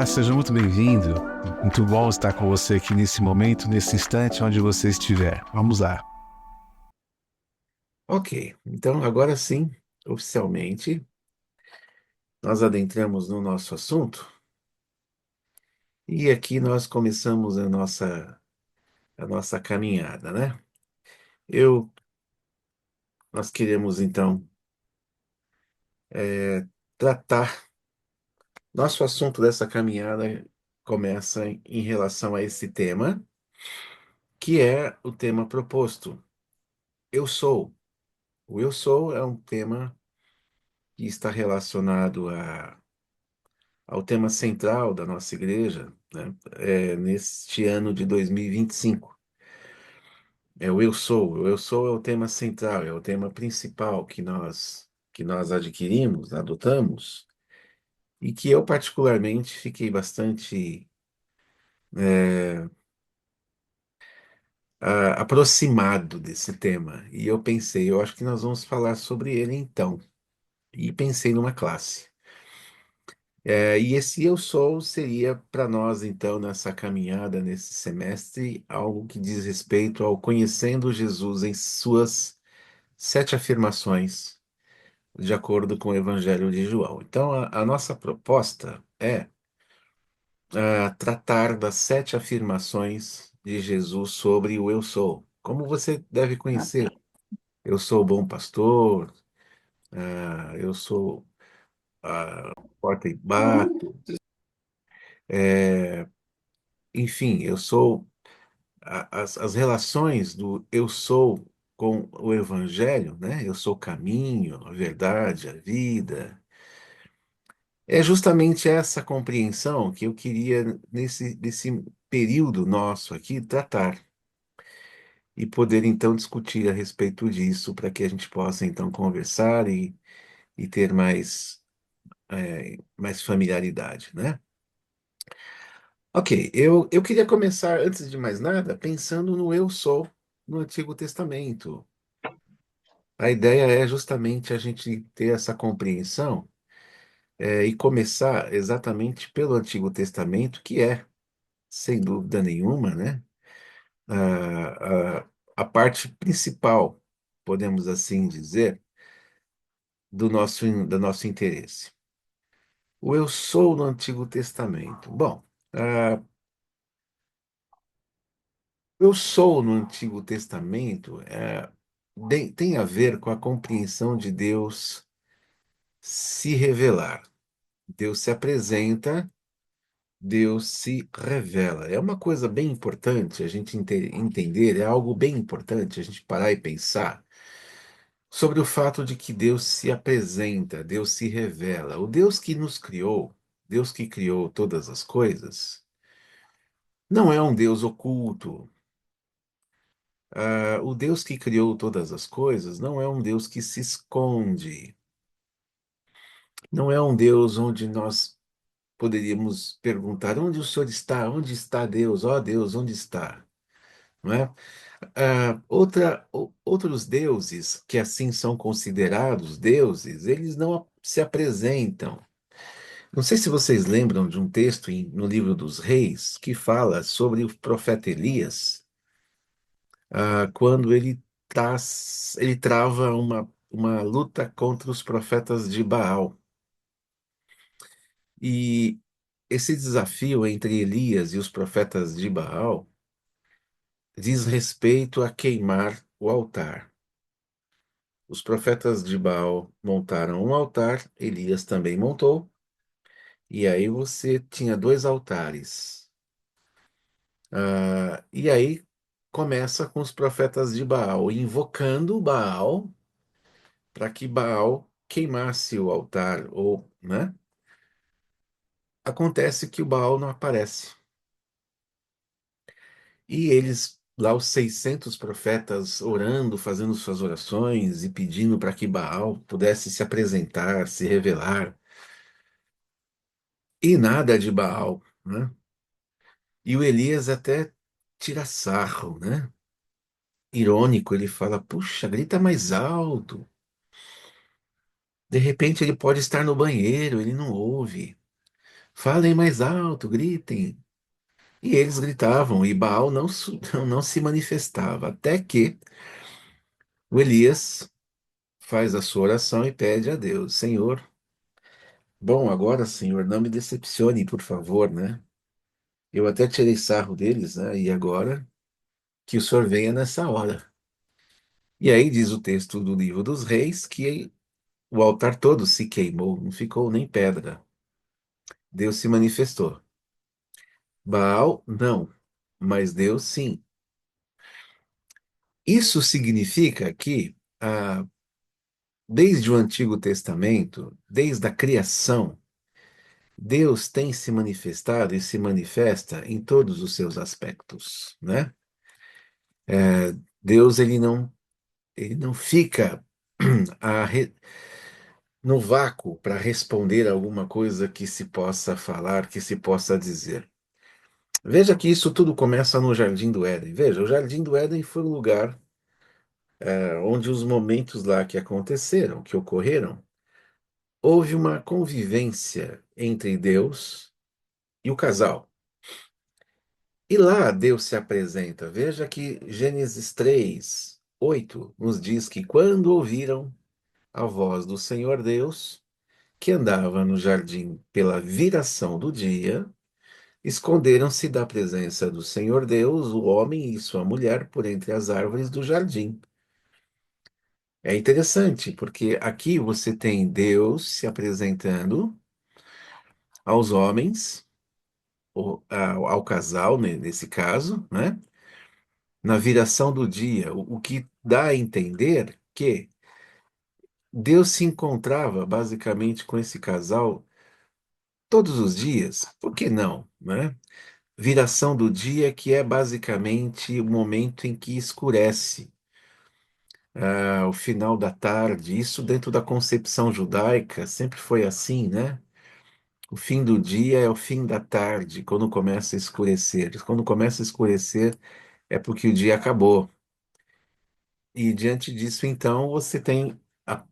Olá, seja muito bem-vindo. Muito bom estar com você aqui nesse momento, nesse instante onde você estiver. Vamos lá. Ok, então agora sim, oficialmente, nós adentramos no nosso assunto e aqui nós começamos a nossa caminhada, né? Eu, nós queremos então tratar, nosso assunto dessa caminhada começa em relação a esse tema, que é o tema proposto. Eu sou. O eu sou é um tema que está relacionado ao tema central da nossa igreja, né? Neste ano de 2025. É o eu sou. O eu sou é o tema central, é o tema principal que nós adquirimos, adotamos, e que eu particularmente fiquei bastante aproximado desse tema. E eu pensei, eu acho que nós vamos falar sobre ele então. E pensei numa classe. E esse eu sou seria para nós, então, nessa caminhada, nesse semestre, algo que diz respeito ao conhecendo Jesus em suas 7 afirmações, de acordo com o Evangelho de João. Então, a nossa proposta é tratar das 7 afirmações de Jesus sobre o eu sou. Como você deve conhecer, eu sou o bom pastor, eu sou a porta e bato, enfim, eu sou as relações do eu sou com o Evangelho, né? Eu sou o caminho, a verdade, a vida. É justamente essa compreensão que eu queria, nesse período nosso aqui, tratar e poder então discutir a respeito disso, para que a gente possa então conversar e ter mais familiaridade, né? Ok, eu queria começar, antes de mais nada, pensando no eu sou no Antigo Testamento. A ideia é justamente a gente ter essa compreensão, e começar exatamente pelo Antigo Testamento, que é, sem dúvida nenhuma, né, a parte principal, podemos assim dizer, do nosso interesse. O eu sou no Antigo Testamento. Bom, ah, eu sou no Antigo Testamento tem a ver com a compreensão de Deus se revelar. Deus se apresenta, Deus se revela. É uma coisa bem importante a gente entender, é algo bem importante a gente parar e pensar sobre o fato de que Deus se apresenta, Deus se revela. O Deus que nos criou, Deus que criou todas as coisas, não é um Deus oculto. O Deus que criou todas as coisas não é um Deus que se esconde. Não é um Deus onde nós poderíamos perguntar: onde o Senhor está? Onde está Deus? Ó Deus, onde está? Não é? Outros deuses que assim são considerados deuses, eles não se apresentam. Não sei se vocês lembram de um texto no livro dos Reis que fala sobre o profeta Elias, quando ele trava uma luta contra os profetas de Baal. E esse desafio entre Elias e os profetas de Baal diz respeito a queimar o altar. Os profetas de Baal montaram um altar, Elias também montou, e aí você tinha 2 altares. E aí começa com os profetas de Baal, invocando Baal para que Baal queimasse o altar, ou, né? Acontece que o Baal não aparece. E eles, lá os 600 profetas, orando, fazendo suas orações e pedindo para que Baal pudesse se apresentar, se revelar. E nada de Baal, né? E o Elias até tira sarro, né? Irônico, ele fala: puxa, grita mais alto. De repente ele pode estar no banheiro, ele não ouve. Falem mais alto, gritem. E eles gritavam, e Baal não, não se manifestava, até que o Elias faz a sua oração e pede a Deus: Senhor, bom, agora, Senhor, não me decepcione, por favor, né? Eu até tirei sarro deles, né? E agora que o Senhor venha nessa hora. E aí diz o texto do livro dos Reis que o altar todo se queimou, não ficou nem pedra. Deus se manifestou. Baal, não, mas Deus sim. Isso significa que, desde o Antigo Testamento, desde a criação, Deus tem se manifestado e se manifesta em todos os seus aspectos, né? Deus, ele não fica a re- no vácuo para responder alguma coisa que se possa falar, que se possa dizer. Veja que isso tudo começa no Jardim do Éden. Veja, o Jardim do Éden foi o lugar onde os momentos lá que aconteceram, que ocorreram, houve uma convivência entre Deus e o casal. E lá Deus se apresenta. Veja que Gênesis 3:8 nos diz que quando ouviram a voz do Senhor Deus, que andava no jardim pela viração do dia, esconderam-se da presença do Senhor Deus, o homem e sua mulher, por entre as árvores do jardim. É interessante, porque aqui você tem Deus se apresentando aos homens, ao casal, né, nesse caso, né? Na viração do dia, o que dá a entender que Deus se encontrava basicamente com esse casal todos os dias. Por que não, né? Viração do dia, que é basicamente o momento em que escurece, o final da tarde. Isso dentro da concepção judaica sempre foi assim, né? O fim do dia é o fim da tarde, quando começa a escurecer. Quando começa a escurecer é porque o dia acabou. E diante disso, então, você tem a-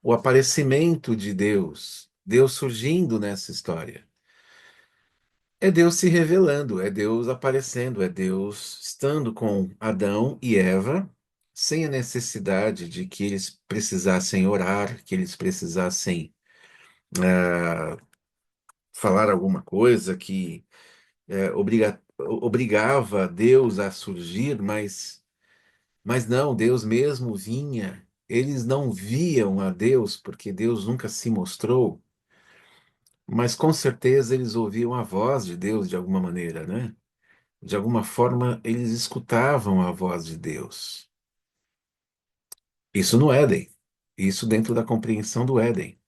o aparecimento de Deus, Deus surgindo nessa história. É Deus se revelando, é Deus aparecendo, é Deus estando com Adão e Eva, sem a necessidade de que eles precisassem orar, que eles precisassem falar alguma coisa que obrigava Deus a surgir, mas não, Deus mesmo vinha. Eles não viam a Deus, porque Deus nunca se mostrou, mas com certeza eles ouviam a voz de Deus de alguma maneira, né? De alguma forma, eles escutavam a voz de Deus. Isso no Éden. Isso dentro da compreensão do Éden.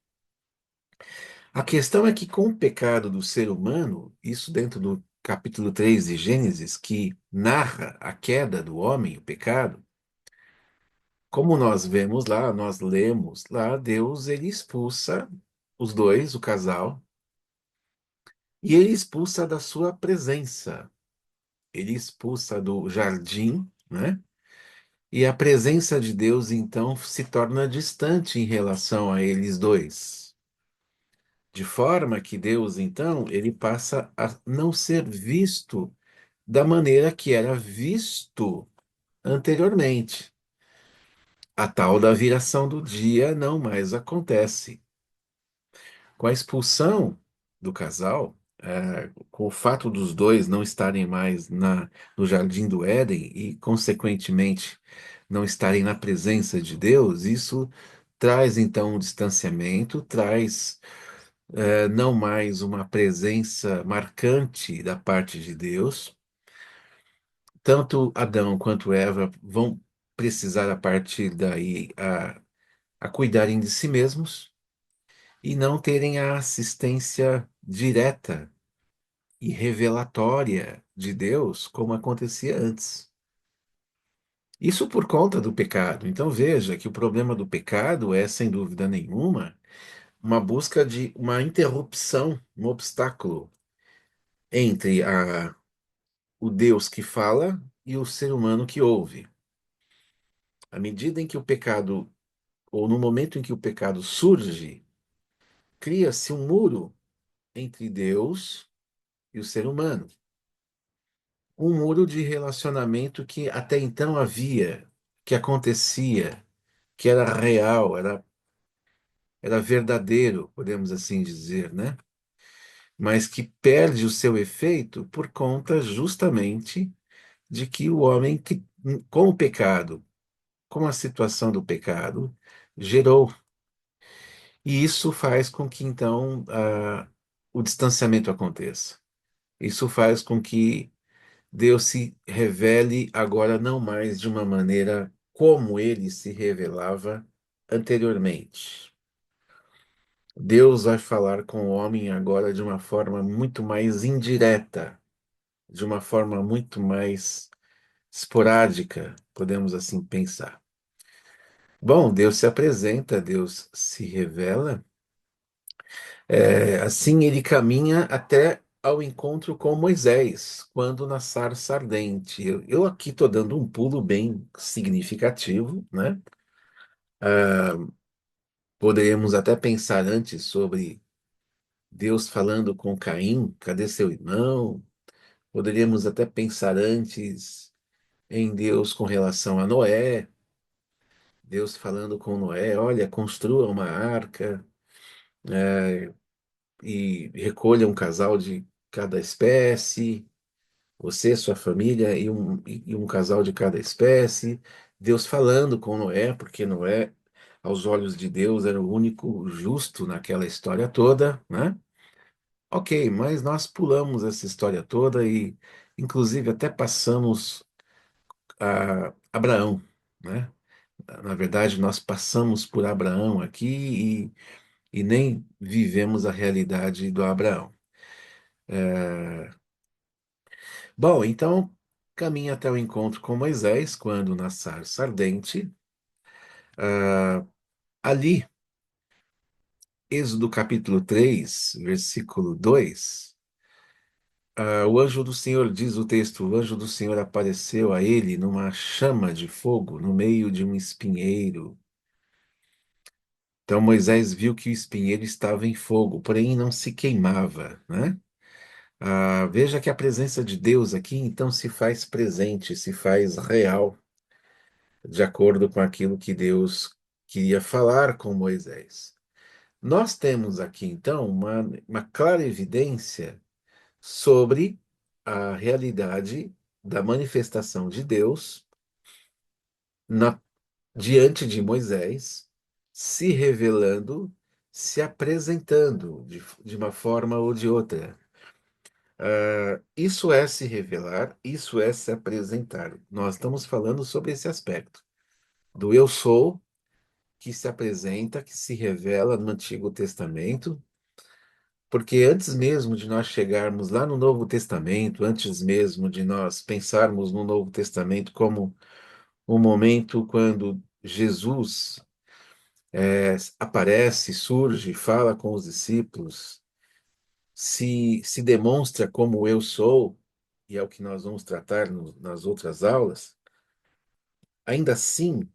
A questão é que, com o pecado do ser humano, isso dentro do capítulo 3 de Gênesis, que narra a queda do homem, o pecado, como nós vemos lá, nós lemos lá, Deus ele expulsa os dois, o casal, e ele expulsa da sua presença. Ele expulsa do jardim, né? E a presença de Deus, então, se torna distante em relação a eles dois. De forma que Deus, então, ele passa a não ser visto da maneira que era visto anteriormente. A tal da viração do dia não mais acontece. Com a expulsão do casal, com o fato dos dois não estarem mais no Jardim do Éden e, consequentemente, não estarem na presença de Deus, isso traz então um distanciamento, traz não mais uma presença marcante da parte de Deus. Tanto Adão quanto Eva vão precisar, a partir daí, a cuidarem de si mesmos e não terem a assistência direta e revelatória de Deus como acontecia antes. Isso por conta do pecado. Então veja que o problema do pecado é, sem dúvida nenhuma, uma busca de uma interrupção, um obstáculo entre o Deus que fala e o ser humano que ouve. À medida em que o pecado, ou no momento em que o pecado surge, cria-se um muro entre Deus e o ser humano. Um muro de relacionamento que até então havia, que acontecia, que era real, era verdadeiro, podemos assim dizer, né? Mas que perde o seu efeito por conta justamente de que o homem, com o pecado, com a situação do pecado, gerou. E isso faz com que, então, o distanciamento aconteça. Isso faz com que Deus se revele agora não mais de uma maneira como ele se revelava anteriormente. Deus vai falar com o homem agora de uma forma muito mais indireta, de uma forma muito mais esporádica, podemos assim pensar. Bom, Deus se apresenta, Deus se revela, assim ele caminha até ao encontro com Moisés, quando na sarça ardente. Eu aqui estou dando um pulo bem significativo, né? Poderíamos até pensar antes sobre Deus falando com Caim, cadê seu irmão? Poderíamos até pensar antes em Deus com relação a Noé, Deus falando com Noé, olha, construa uma arca, e recolha um casal de cada espécie, você, sua família e um casal de cada espécie. Deus falando com Noé, porque Noé, aos olhos de Deus, era o único justo naquela história toda, né? Ok, mas nós pulamos essa história toda e, inclusive, até passamos a Abraão, né? Na verdade, nós passamos por Abraão aqui e nem vivemos a realidade do Abraão. Bom, então caminha até o encontro com Moisés, quando na sarça ardente. Ali, Êxodo capítulo 3, versículo 2, o anjo do Senhor, diz o texto, o anjo do Senhor apareceu a ele numa chama de fogo no meio de um espinheiro. Então Moisés viu que o espinheiro estava em fogo, porém não se queimava, né? Veja que a presença de Deus aqui então se faz presente, se faz real, de acordo com aquilo que Deus queria falar com Moisés. Nós temos aqui então uma clara evidência sobre a realidade da manifestação de Deus na, diante de Moisés, se revelando, se apresentando de uma forma ou de outra. Isso é se revelar, isso é se apresentar. Nós estamos falando sobre esse aspecto do eu sou, que se apresenta, que se revela no Antigo Testamento, porque antes mesmo de nós chegarmos lá no Novo Testamento, antes mesmo de nós pensarmos no Novo Testamento como um momento quando Jesus aparece, surge, fala com os discípulos, se demonstra como eu sou, e é o que nós vamos tratar nas outras aulas, ainda assim,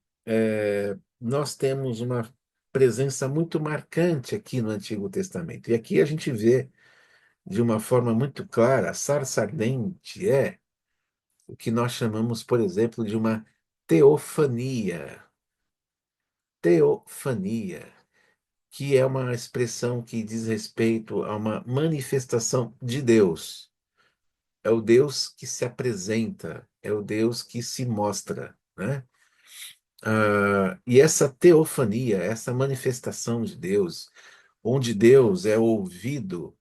nós temos uma presença muito marcante aqui no Antigo Testamento. E aqui a gente vê de uma forma muito clara, a sarça ardente é o que nós chamamos, por exemplo, de uma teofania. Teofania, que é uma expressão que diz respeito a uma manifestação de Deus. É o Deus que se apresenta, é o Deus que se mostra, né? E essa teofania, essa manifestação de Deus, onde Deus é ouvido,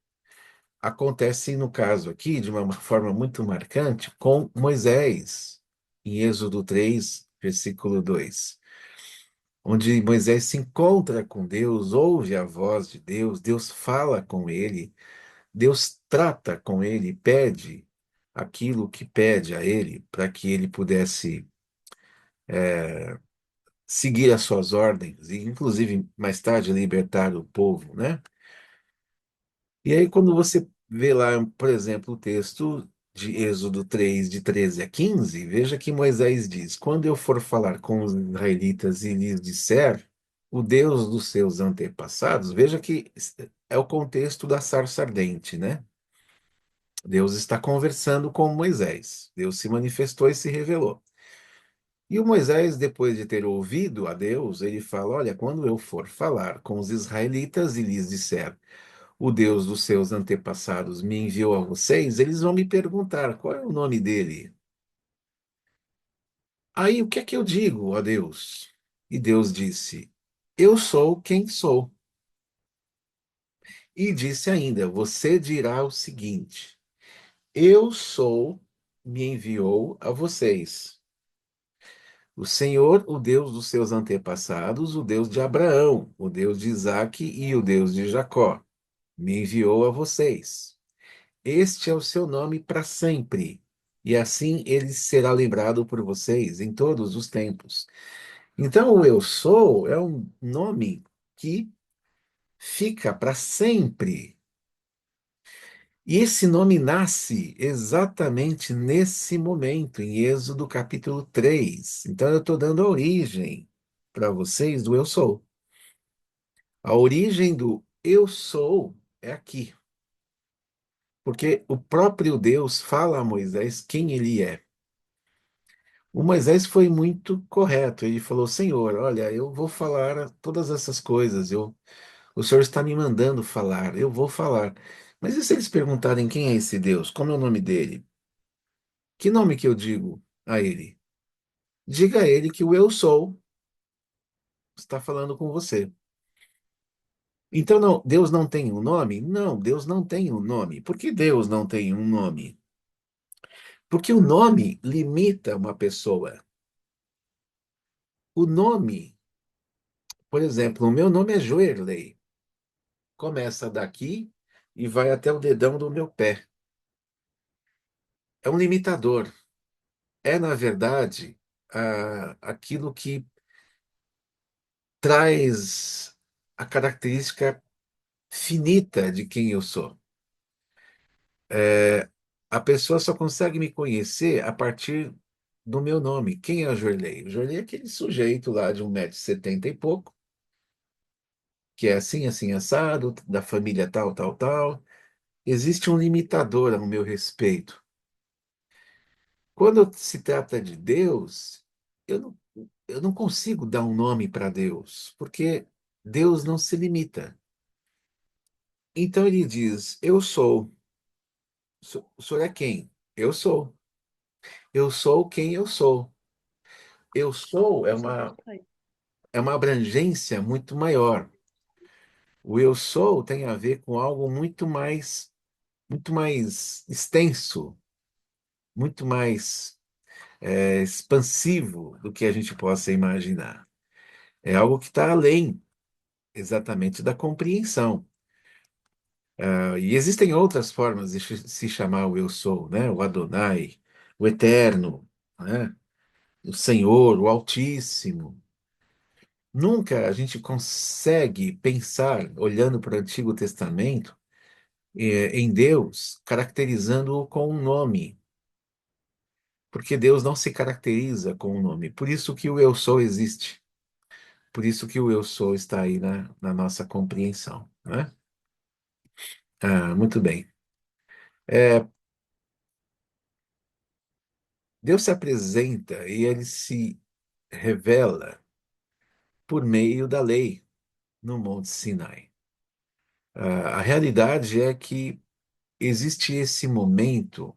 acontece, no caso aqui, de uma forma muito marcante, com Moisés, em Êxodo 3, versículo 2, onde Moisés se encontra com Deus, ouve a voz de Deus, Deus fala com ele, Deus trata com ele, pede aquilo que pede a ele, para que ele pudesse seguir as suas ordens, e inclusive mais tarde libertar o povo, né? E aí, quando você vê lá, por exemplo, o texto de Êxodo 3, de 13 a 15, veja que Moisés diz: quando eu for falar com os israelitas e lhes disser, o Deus dos seus antepassados, veja que é o contexto da sarça ardente, né? Deus está conversando com Moisés. Deus se manifestou e se revelou. E o Moisés, depois de ter ouvido a Deus, ele fala: Olha, quando eu for falar com os israelitas e lhes disser, o Deus dos seus antepassados me enviou a vocês, eles vão me perguntar qual é o nome dele. Aí o que é que eu digo a Deus? E Deus disse: Eu sou quem sou. E disse ainda: Você dirá o seguinte: Eu sou, me enviou a vocês. O Senhor, o Deus dos seus antepassados, o Deus de Abraão, o Deus de Isaque e o Deus de Jacó, me enviou a vocês. Este é o seu nome para sempre, e assim ele será lembrado por vocês em todos os tempos. Então, o Eu Sou é um nome que fica para sempre. E esse nome nasce exatamente nesse momento, em Êxodo capítulo 3. Então, eu estou dando a origem para vocês do Eu Sou. A origem do Eu Sou é aqui, porque o próprio Deus fala a Moisés quem ele é. O Moisés foi muito correto. Ele falou: Senhor, olha, eu vou falar todas essas coisas. O Senhor está me mandando falar. Eu vou falar. Mas e se eles perguntarem quem é esse Deus? Como é o nome dele? Que nome que eu digo a ele? Diga a ele que o Eu Sou está falando com você. Então, não, Deus não tem um nome? Não, Deus não tem um nome. Por que Deus não tem um nome? Porque o nome limita uma pessoa. O nome, por exemplo, o meu nome é Joerley. Começa daqui e vai até o dedão do meu pé. É um limitador. É, na verdade, aquilo que traz a característica finita de quem eu sou. É, a pessoa só consegue me conhecer a partir do meu nome. Quem é o Jorley? O Jorley é aquele sujeito lá de 1,70 m e pouco, que é assim, assim, assado, da família tal, tal, tal. Existe um limitador ao meu respeito. Quando se trata de Deus, eu não, eu não consigo dar um nome para Deus, porque Deus não se limita. Então ele diz: Eu sou. O senhor é quem? Eu sou. Eu sou quem eu sou. Eu sou é uma abrangência muito maior. O eu sou tem a ver com algo muito mais extenso, muito mais expansivo do que a gente possa imaginar. É algo que está além exatamente da compreensão. E existem outras formas de se chamar o Eu Sou, né? O Adonai, o Eterno, né? O Senhor, o Altíssimo. Nunca a gente consegue pensar, olhando para o Antigo Testamento, em Deus, caracterizando-o com um nome, porque Deus não se caracteriza com um nome. Por isso que o Eu Sou existe. Por isso que o Eu Sou está aí na nossa compreensão, né? Muito bem. É, Deus se apresenta e ele se revela por meio da lei no Monte Sinai. A realidade é que existe esse momento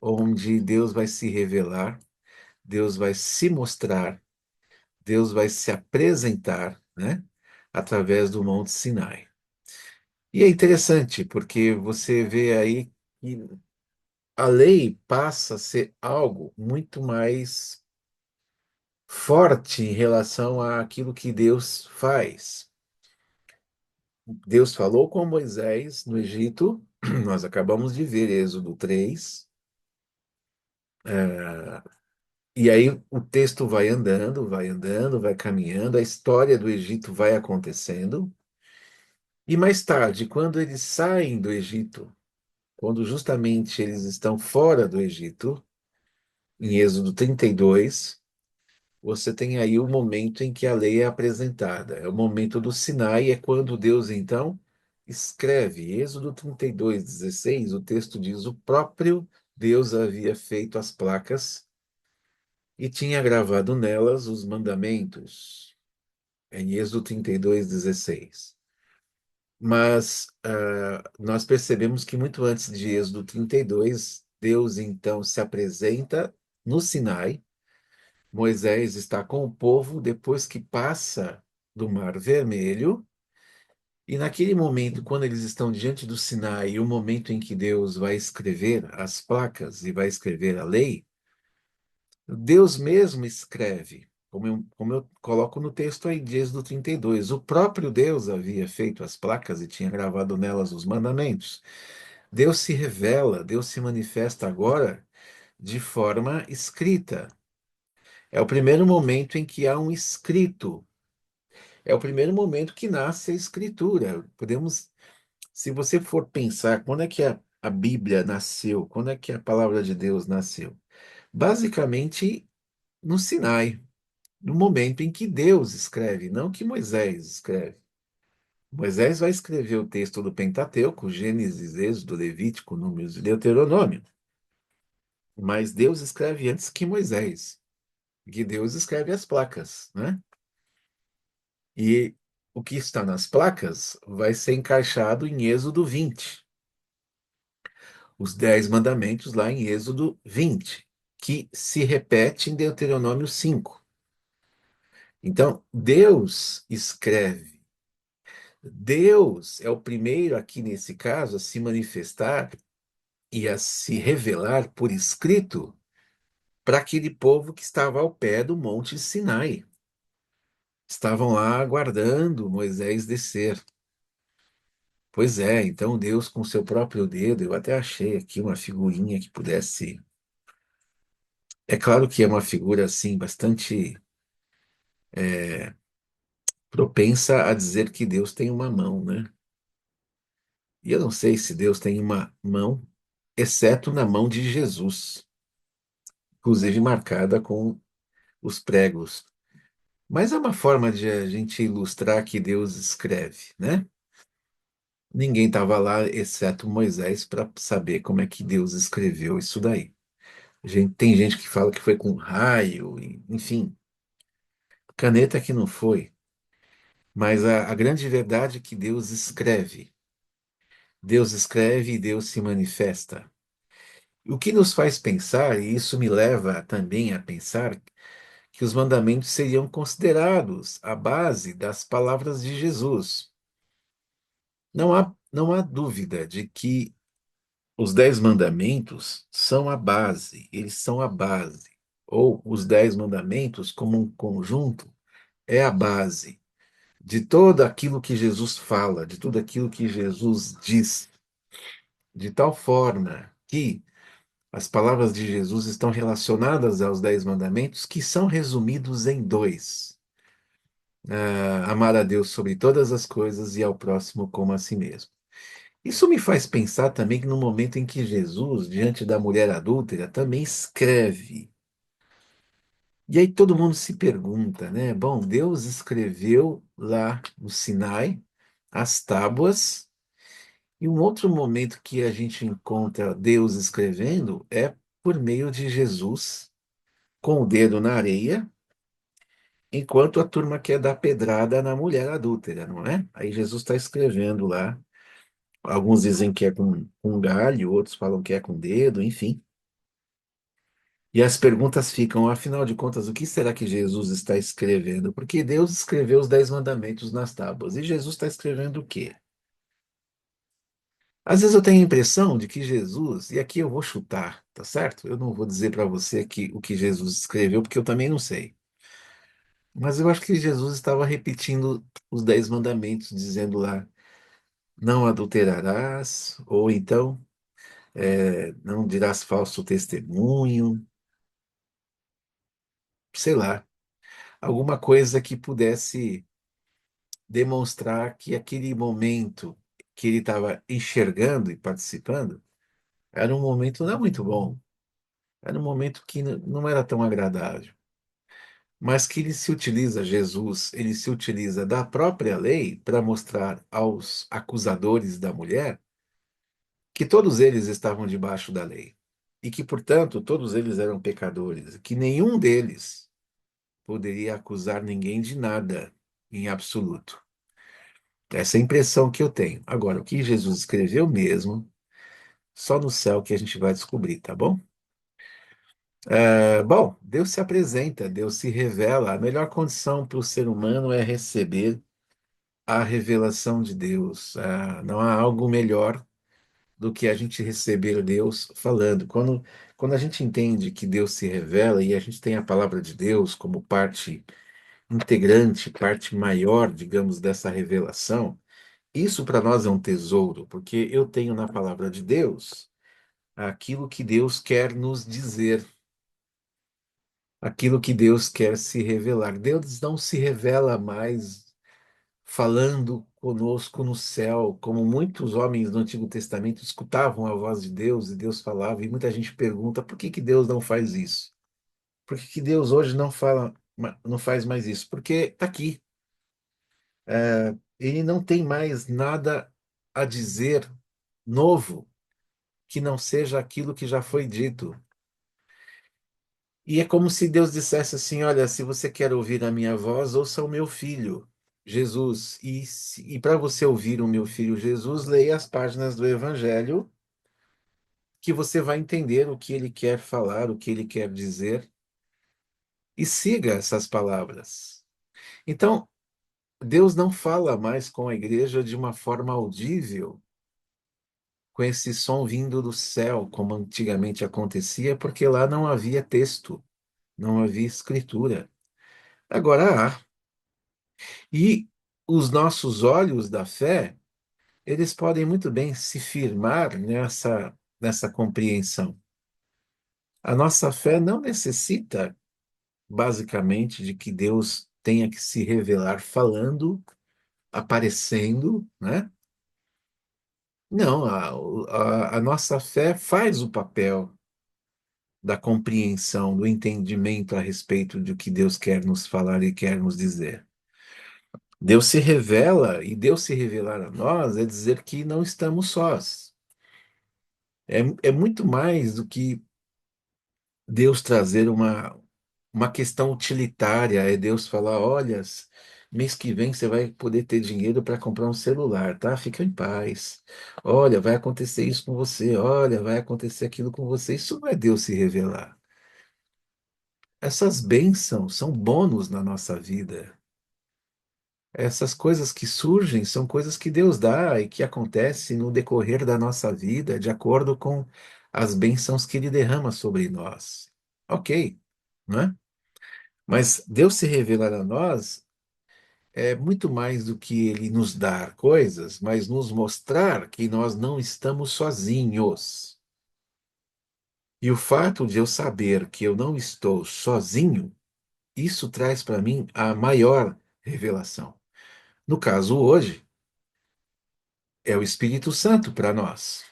onde Deus vai se revelar, Deus vai se mostrar, Deus vai se apresentar, né, através do Monte Sinai. E é interessante, porque você vê aí que a lei passa a ser algo muito mais forte em relação àquilo que Deus faz. Deus falou com Moisés no Egito, nós acabamos de ver Êxodo 3, e aí o texto vai andando, vai caminhando, a história do Egito vai acontecendo, e mais tarde, quando eles saem do Egito, quando justamente eles estão fora do Egito, em Êxodo 32, você tem aí o momento em que a lei é apresentada. É o momento do Sinai, é quando Deus, então, escreve. Êxodo 32:16, o texto diz: o próprio Deus havia feito as placas e tinha gravado nelas os mandamentos. É em Êxodo 32:16. Mas nós percebemos que muito antes de Êxodo 32, Deus então se apresenta no Sinai. Moisés está com o povo depois que passa do Mar Vermelho. E naquele momento, quando eles estão diante do Sinai, o momento em que Deus vai escrever as placas e vai escrever a lei, Deus mesmo escreve, como eu coloco no texto aí de Êxodo 32. O próprio Deus havia feito as placas e tinha gravado nelas os mandamentos. Deus se revela, Deus se manifesta agora de forma escrita. É o primeiro momento em que há um escrito. É o primeiro momento que nasce a escritura. Se você for pensar, quando é que a Bíblia nasceu? Quando é que a palavra de Deus nasceu? Basicamente no Sinai, no momento em que Deus escreve, não que Moisés escreve. Moisés vai escrever o texto do Pentateuco, Gênesis, Êxodo, Levítico, Números e Deuteronômio. Mas Deus escreve antes que Moisés, que Deus escreve as placas, né? E o que está nas placas vai ser encaixado em Êxodo 20, os 10 mandamentos lá em Êxodo 20, que se repete em Deuteronômio 5. Então, Deus escreve. Deus é o primeiro aqui nesse caso a se manifestar e a se revelar por escrito para aquele povo que estava ao pé do Monte Sinai. Estavam lá aguardando Moisés descer. Pois é, então Deus com seu próprio dedo, eu até achei aqui uma figurinha que pudesse. É claro que é uma figura assim bastante propensa a dizer que Deus tem uma mão, né? E eu não sei se Deus tem uma mão, exceto na mão de Jesus, inclusive marcada com os pregos. Mas é uma forma de a gente ilustrar que Deus escreve, né? Ninguém estava lá, exceto Moisés, para saber como é que Deus escreveu isso daí. Tem gente que fala que foi com raio, enfim, caneta que não foi. Mas a grande verdade é que Deus escreve. Deus escreve e Deus se manifesta. O que nos faz pensar, e isso me leva também a pensar, que os mandamentos seriam considerados a base das palavras de Jesus. Não há dúvida de que os 10 mandamentos são a base, eles são a base. Ou os 10 mandamentos, como um conjunto, é a base de todo aquilo que Jesus fala, de tudo aquilo que Jesus diz, de tal forma que as palavras de Jesus estão relacionadas aos 10 mandamentos, que são resumidos em dois: amar a Deus sobre todas as coisas e ao próximo como a si mesmo. Isso me faz pensar também que no momento em que Jesus, diante da mulher adúltera, também escreve. E aí todo mundo se pergunta, né? Bom, Deus escreveu lá no Sinai as tábuas, e um outro momento que a gente encontra Deus escrevendo é por meio de Jesus, com o dedo na areia, enquanto a turma quer dar pedrada na mulher adúltera, não é? Aí Jesus está escrevendo lá. Alguns dizem que é com um galho, outros falam que é com dedo, enfim. E as perguntas ficam, afinal de contas, o que será que Jesus está escrevendo? Porque Deus escreveu os 10 mandamentos nas tábuas. E Jesus está escrevendo o quê? Às vezes eu tenho a impressão de que Jesus, e aqui eu vou chutar, tá certo? Eu não vou dizer para você o que Jesus escreveu, porque eu também não sei. Mas eu acho que Jesus estava repetindo os 10 mandamentos, dizendo lá, não adulterarás, ou então, não dirás falso testemunho, sei lá, alguma coisa que pudesse demonstrar que aquele momento que ele estava enxergando e participando era um momento não muito bom, era um momento que não era tão agradável. mas que ele se utiliza, Jesus, ele se utiliza da própria lei para mostrar aos acusadores da mulher que todos eles estavam debaixo da lei e que, portanto, todos eles eram pecadores, que nenhum deles poderia acusar ninguém de nada em absoluto. Essa é a impressão que eu tenho. Agora, o que Jesus escreveu mesmo, só no céu que a gente vai descobrir, tá bom? Bom, Deus se apresenta, Deus se revela. A melhor condição para o ser humano é receber a revelação de Deus. Não há algo melhor do que a gente receber Deus falando. Quando a gente entende que Deus se revela e a gente tem a palavra de Deus como parte integrante, parte maior, digamos, dessa revelação, isso para nós é um tesouro, porque eu tenho na palavra de Deus aquilo que Deus quer nos dizer, aquilo que Deus quer se revelar. Deus não se revela mais falando conosco no céu, como muitos homens do Antigo Testamento escutavam a voz de Deus e Deus falava, e muita gente pergunta por que que Deus não faz isso? Por que que Deus hoje não fala, não faz mais isso? Porque está aqui. Ele não tem mais nada a dizer novo que não seja aquilo que já foi dito. E é como se Deus dissesse assim: olha, se você quer ouvir a minha voz, ouça o meu filho, Jesus. E para você ouvir o meu filho Jesus, leia as páginas do Evangelho, que você vai entender o que ele quer falar, o que ele quer dizer, e siga essas palavras. Então, Deus não fala mais com a igreja de uma forma audível, com esse som vindo do céu, como antigamente acontecia, porque lá não havia texto, não havia escritura. Agora há. E os nossos olhos da fé, eles podem muito bem se firmar nessa compreensão. A nossa fé não necessita, basicamente, de que Deus tenha que se revelar falando, aparecendo, né? Não, a nossa fé faz o papel da compreensão, do entendimento a respeito do que Deus quer nos falar e quer nos dizer. Deus se revela, e Deus se revelar a nós é dizer que não estamos sós. É muito mais do que Deus trazer uma questão utilitária, é Deus falar: olha, mês que vem você vai poder ter dinheiro para comprar um celular, tá? Fica em paz. Olha, vai acontecer isso com você, olha, vai acontecer aquilo com você. Isso não é Deus se revelar. Essas bênçãos são bônus na nossa vida. Essas coisas que surgem são coisas que Deus dá e que acontecem no decorrer da nossa vida, de acordo com as bênçãos que Ele derrama sobre nós. Ok, né? Mas Deus se revelar a nós é muito mais do que Ele nos dar coisas, mas nos mostrar que nós não estamos sozinhos. E o fato de eu saber que eu não estou sozinho, isso traz para mim a maior revelação. No caso hoje, é o Espírito Santo para nós.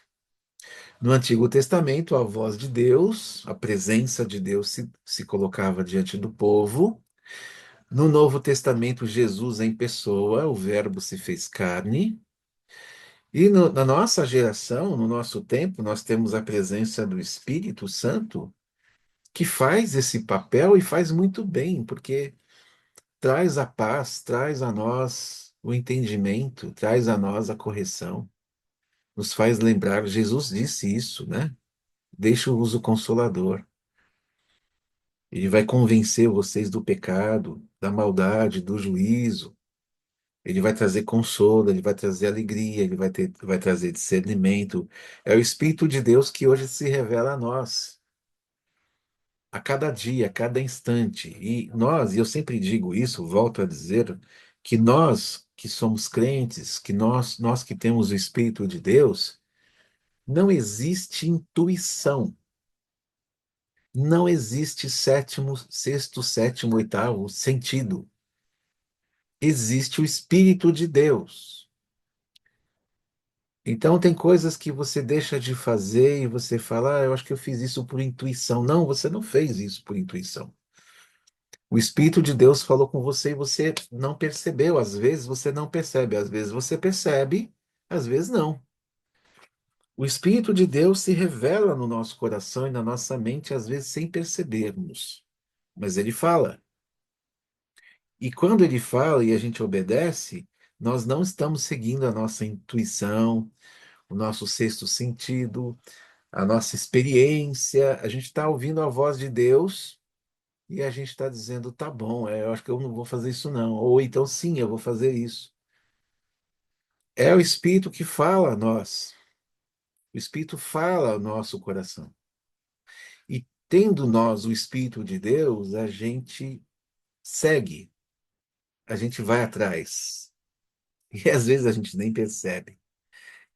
No Antigo Testamento, a voz de Deus, a presença de Deus se colocava diante do povo. No Novo Testamento, Jesus em pessoa, o Verbo se fez carne. E na nossa geração, no nosso tempo, nós temos a presença do Espírito Santo, que faz esse papel e faz muito bem, porque traz a paz, traz a nós o entendimento, traz a nós a correção, nos faz lembrar. Jesus disse isso, né? Deixo-vos o Consolador. Ele vai convencer vocês do pecado, da maldade, do juízo. Ele vai trazer consolo, ele vai trazer alegria, vai trazer discernimento. É o Espírito de Deus que hoje se revela a nós, a cada dia, a cada instante. E eu sempre digo isso, volto a dizer, que nós que somos crentes, que nós que temos o Espírito de Deus, não existe intuição. Não existe sétimo, sexto, sétimo, oitavo sentido. Existe o Espírito de Deus. Então, tem coisas que você deixa de fazer e você fala: eu acho que eu fiz isso por intuição. Não, você não fez isso por intuição. O Espírito de Deus falou com você e você não percebeu. Às vezes você não percebe, às vezes você percebe, às vezes não. O Espírito de Deus se revela no nosso coração e na nossa mente, às vezes sem percebermos. Mas ele fala. E quando ele fala e a gente obedece, nós não estamos seguindo a nossa intuição, o nosso sexto sentido, a nossa experiência. A gente está ouvindo a voz de Deus e a gente está dizendo, tá bom, eu acho que eu não vou fazer isso não. Ou então, sim, eu vou fazer isso. É o Espírito que fala a nós. O Espírito fala ao nosso coração. E tendo nós o Espírito de Deus, a gente segue, a gente vai atrás. E às vezes a gente nem percebe.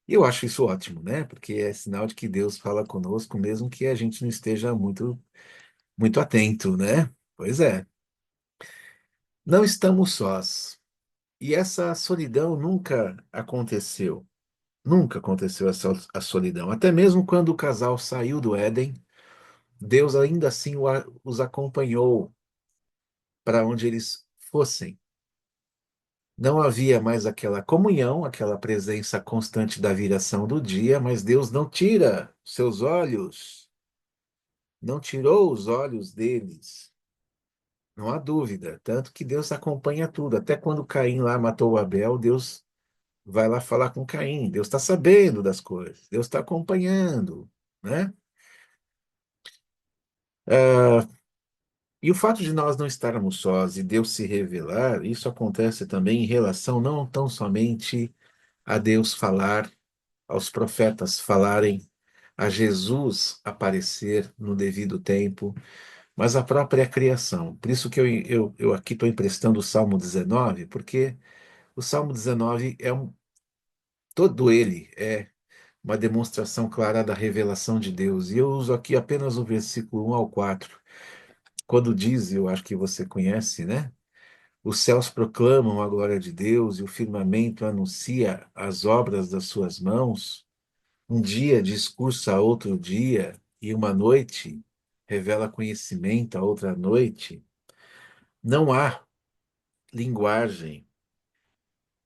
E eu acho isso ótimo, né? Porque é sinal de que Deus fala conosco, mesmo que a gente não esteja muito atento, né? Pois é. Não estamos sós. E essa solidão nunca aconteceu. Nunca aconteceu a solidão. Até mesmo quando o casal saiu do Éden, Deus ainda assim os acompanhou para onde eles fossem. Não havia mais aquela comunhão, aquela presença constante da viração do dia, mas Deus não tira seus olhos, não tirou os olhos deles. Não há dúvida. Tanto que Deus acompanha tudo. Até quando Caim lá matou Abel, Deus vai lá falar com Caim. Deus está sabendo das coisas. Deus está acompanhando, né? Ah, e o fato de nós não estarmos sós e Deus se revelar, isso acontece também em relação não tão somente a Deus falar, aos profetas falarem, a Jesus aparecer no devido tempo, mas a própria criação. Por isso que eu aqui estou emprestando o Salmo 19, porque o Salmo 19 todo ele é uma demonstração clara da revelação de Deus. E eu uso aqui apenas o versículo 1 ao 4, quando diz, eu acho que você conhece, né? Os céus proclamam a glória de Deus e o firmamento anuncia as obras das suas mãos. Um dia discursa a outro dia e uma noite revela conhecimento a outra noite. Não há linguagem,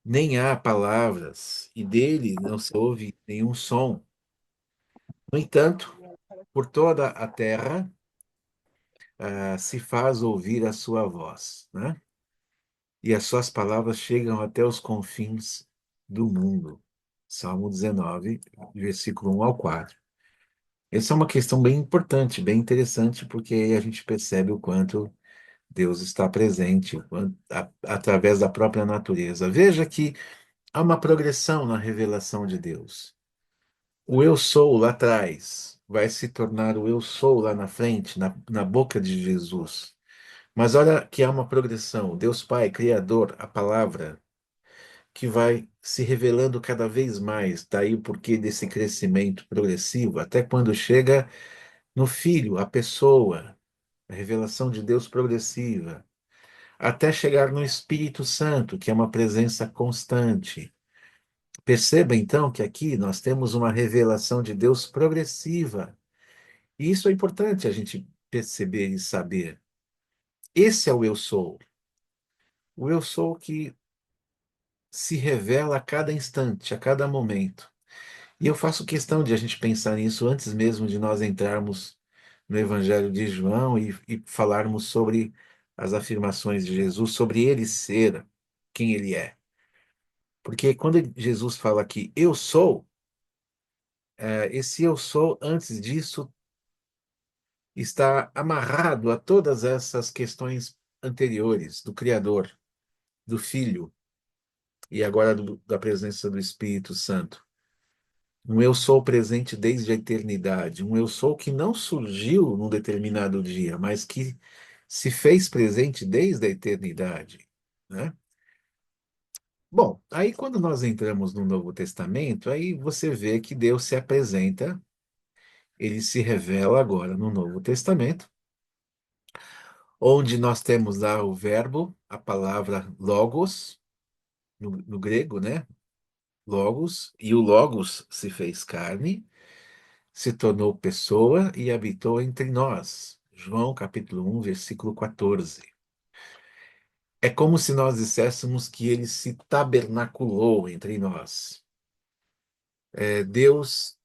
nem há palavras, e dele não se ouve nenhum som. No entanto, por toda a terra, se faz ouvir a sua voz, né? E as suas palavras chegam até os confins do mundo. Salmo 19, versículo 1 ao 4. Essa é uma questão bem importante, bem interessante, porque aí a gente percebe o quanto Deus está presente, através da própria natureza. Veja que há uma progressão na revelação de Deus. O eu sou lá atrás vai se tornar o eu sou lá na frente, na boca de Jesus. Mas olha que há uma progressão. Deus Pai, Criador, a palavra, que vai se revelando cada vez mais. Daí o porquê desse crescimento progressivo, até quando chega no Filho, a pessoa, a revelação de Deus progressiva, até chegar no Espírito Santo, que é uma presença constante. Perceba então que aqui nós temos uma revelação de Deus progressiva. E isso é importante a gente perceber e saber. Esse é o eu sou. O eu sou que se revela a cada instante, a cada momento. E eu faço questão de a gente pensar nisso antes mesmo de nós entrarmos no Evangelho de João e falarmos sobre as afirmações de Jesus, sobre ele ser quem ele é. Porque quando Jesus fala que eu sou, esse eu sou, antes disso, está amarrado a todas essas questões anteriores do Criador, do Filho e agora da presença do Espírito Santo. Um eu sou presente desde a eternidade, um eu sou que não surgiu num determinado dia, mas que se fez presente desde a eternidade, né? Bom, aí quando nós entramos no Novo Testamento, aí você vê que Deus se apresenta, ele se revela agora no Novo Testamento, onde nós temos lá o verbo, a palavra logos, no grego, né? Logos, e o logos se fez carne, se tornou pessoa e habitou entre nós. João capítulo 1, versículo 14. É como se nós disséssemos que ele se tabernaculou entre nós. Deus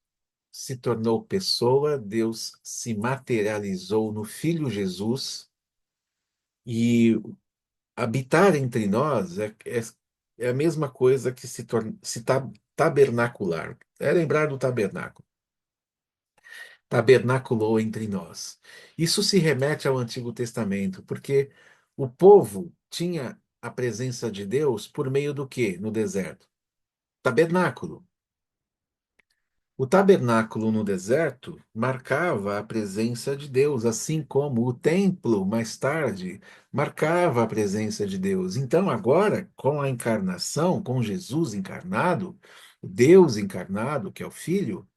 se tornou pessoa, Deus se materializou no Filho Jesus e habitar entre nós é a mesma coisa que tabernacular. É lembrar do tabernáculo. Tabernaculou entre nós. Isso se remete ao Antigo Testamento, porque o povo tinha a presença de Deus por meio do quê no deserto? Tabernáculo. O tabernáculo no deserto marcava a presença de Deus, assim como o templo, mais tarde, marcava a presença de Deus. Então, agora, com a encarnação, com Jesus encarnado, Deus encarnado, que é o Filho,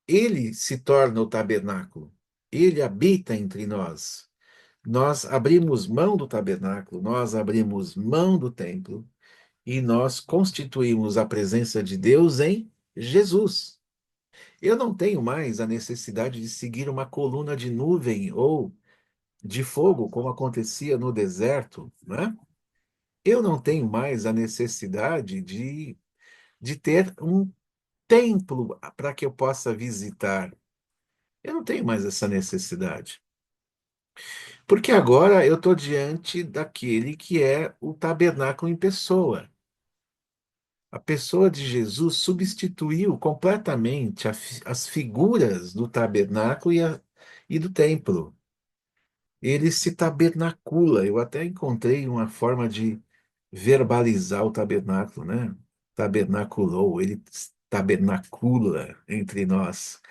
ele se torna o tabernáculo, ele habita entre nós. Nós abrimos mão do tabernáculo, nós abrimos mão do templo e nós constituímos a presença de Deus em Jesus. Eu não tenho mais a necessidade de seguir uma coluna de nuvem ou de fogo, como acontecia no deserto, né? Eu não tenho mais a necessidade de ter um templo para que eu possa visitar. Eu não tenho mais essa necessidade. Porque agora eu estou diante daquele que é o tabernáculo em pessoa. A pessoa de Jesus substituiu completamente as figuras do tabernáculo e do templo. Ele se tabernacula. Eu até encontrei uma forma de verbalizar o tabernáculo, né? Tabernaculou, ele tabernacula entre nós.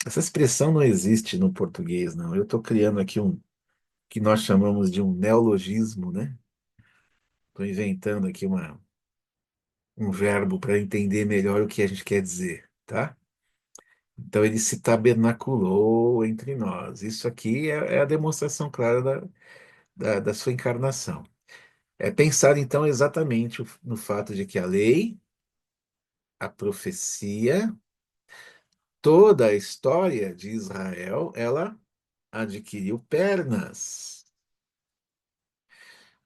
Essa expressão não existe no português, não. Eu estou criando aqui um que nós chamamos de um neologismo, né? Estou inventando aqui um verbo para entender melhor o que a gente quer dizer, tá? Então ele se tabernaculou entre nós. Isso aqui é a demonstração clara da sua encarnação. É pensar, então, exatamente no fato de que a lei, a profecia, toda a história de Israel, ela adquiriu pernas,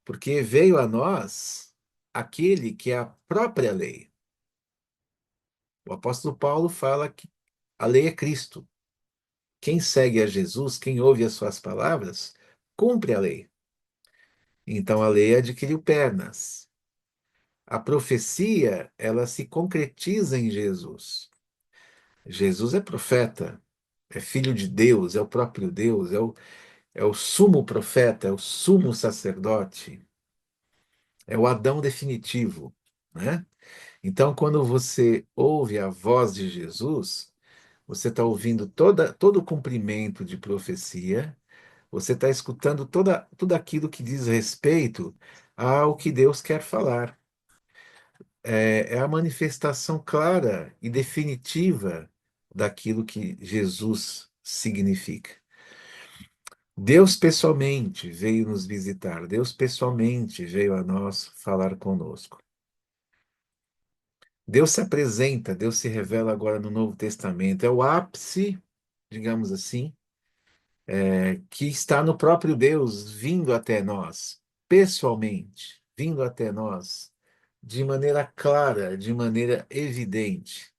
porque veio a nós aquele que é a própria lei. O apóstolo Paulo fala que a lei é Cristo. Quem segue a Jesus, quem ouve as suas palavras, cumpre a lei. Então a lei adquiriu pernas. A profecia, ela se concretiza em Jesus. Jesus é profeta, é filho de Deus, é o próprio Deus, é o sumo profeta, é o sumo sacerdote, é o Adão definitivo, né? Então, quando você ouve a voz de Jesus, você está ouvindo todo o cumprimento de profecia, você está escutando tudo aquilo que diz respeito ao que Deus quer falar. É a manifestação clara e definitiva daquilo que Jesus significa. Deus pessoalmente veio nos visitar, Deus pessoalmente veio a nós falar conosco. Deus se apresenta, Deus se revela agora no Novo Testamento. É o ápice, digamos assim, que está no próprio Deus vindo até nós, pessoalmente, vindo até nós, de maneira clara, de maneira evidente.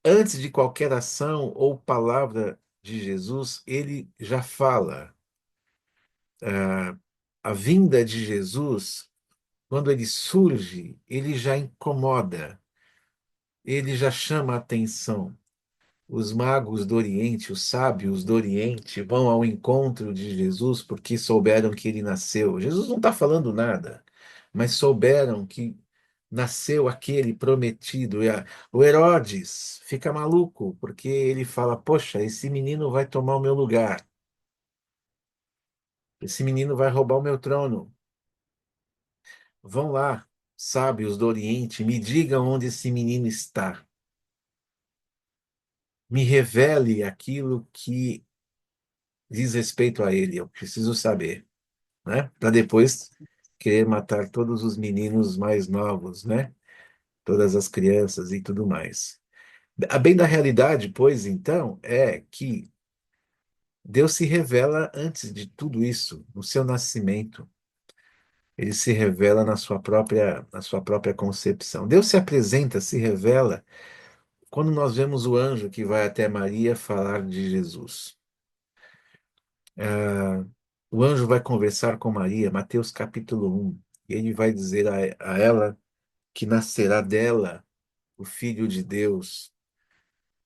Antes de qualquer ação ou palavra de Jesus, ele já fala. A vinda de Jesus, quando ele surge, ele já incomoda, ele já chama a atenção. Os magos do Oriente, os sábios do Oriente, vão ao encontro de Jesus porque souberam que ele nasceu. Jesus não está falando nada, mas souberam que nasceu aquele prometido. O Herodes fica maluco porque ele fala: Poxa, esse menino vai tomar o meu lugar, esse menino vai roubar o meu trono. Vão lá, sábios do Oriente, me digam onde esse menino está. Me revele aquilo que diz respeito a ele. Eu preciso saber, né? Para depois querer matar todos os meninos mais novos, né? Todas as crianças e tudo mais. A bem da realidade, pois, então, é que Deus se revela antes de tudo isso, no seu nascimento. Ele se revela na sua própria concepção. Deus se apresenta, se revela quando nós vemos o anjo que vai até Maria falar de Jesus. Ah, o anjo vai conversar com Maria, Mateus capítulo 1, e ele vai dizer a ela que nascerá dela o Filho de Deus,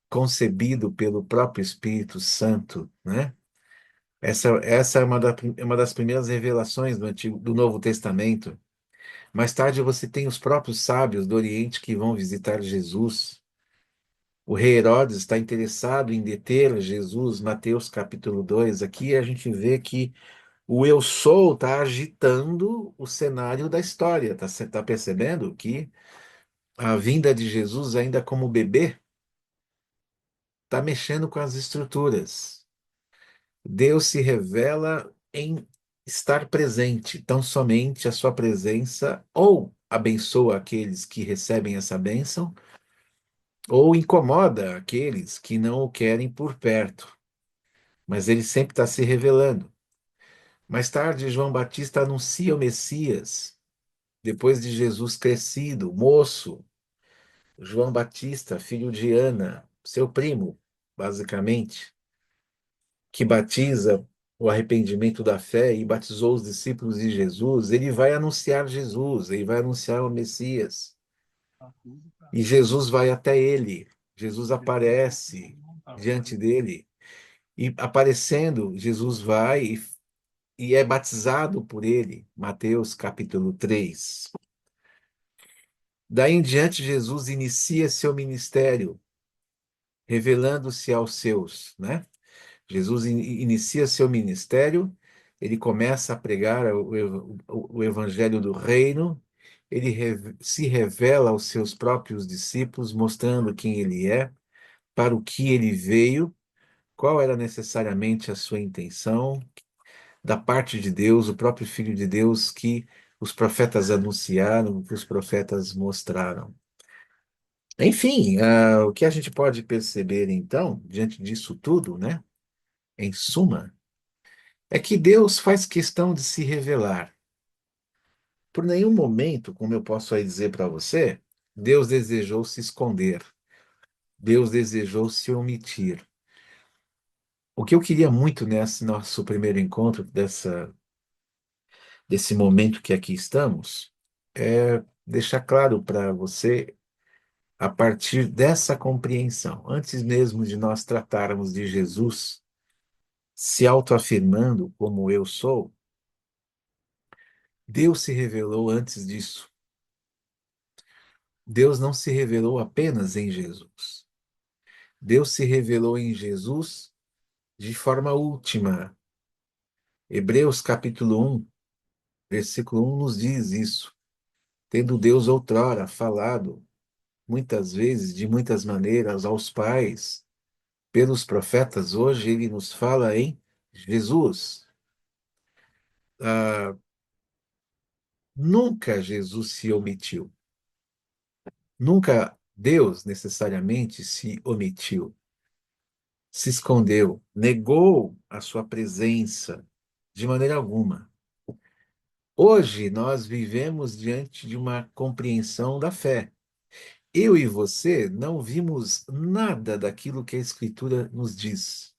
concebido pelo próprio Espírito Santo, né? Essa é uma das primeiras revelações do Novo Testamento. Mais tarde você tem os próprios sábios do Oriente que vão visitar Jesus. O rei Herodes está interessado em deter Jesus, Mateus capítulo 2. Aqui a gente vê que o eu sou está agitando o cenário da história. Tá percebendo que a vinda de Jesus, ainda como bebê, está mexendo com as estruturas. Deus se revela em estar presente, tão somente a sua presença ou abençoa aqueles que recebem essa bênção, ou incomoda aqueles que não o querem por perto. Mas ele sempre está se revelando. Mais tarde, João Batista anuncia o Messias, depois de Jesus crescido, moço. João Batista, filho de Ana, seu primo, basicamente, que batiza o arrependimento da fé e batizou os discípulos de Jesus, ele vai anunciar Jesus, ele vai anunciar o Messias. E Jesus vai até ele. Jesus aparece diante dele. E aparecendo, Jesus vai e é batizado por ele. Mateus capítulo 3. Daí em diante, Jesus inicia seu ministério, revelando-se aos seus, né? Jesus inicia seu ministério, ele começa a pregar o evangelho do reino, ele se revela aos seus próprios discípulos, mostrando quem ele é, para o que ele veio, qual era necessariamente a sua intenção, da parte de Deus, o próprio Filho de Deus, que os profetas anunciaram, que os profetas mostraram. Enfim, o que a gente pode perceber, então, diante disso tudo, né, em suma, é que Deus faz questão de se revelar. Por nenhum momento, como eu posso aí dizer para você, Deus desejou se esconder, Deus desejou se omitir. O que eu queria muito nesse nosso primeiro encontro, desse momento que aqui estamos, é deixar claro para você, a partir dessa compreensão, antes mesmo de nós tratarmos de Jesus se autoafirmando como eu sou, Deus se revelou antes disso. Deus não se revelou apenas em Jesus. Deus se revelou em Jesus de forma última. Hebreus capítulo 1, versículo 1 nos diz isso. Tendo Deus outrora falado, muitas vezes, de muitas maneiras, aos pais, pelos profetas, hoje ele nos fala em Jesus. Ah, nunca Jesus se omitiu. Nunca Deus necessariamente se omitiu, se escondeu, negou a sua presença de maneira alguma. Hoje nós vivemos diante de uma compreensão da fé. Eu e você não vimos nada daquilo que a Escritura nos diz.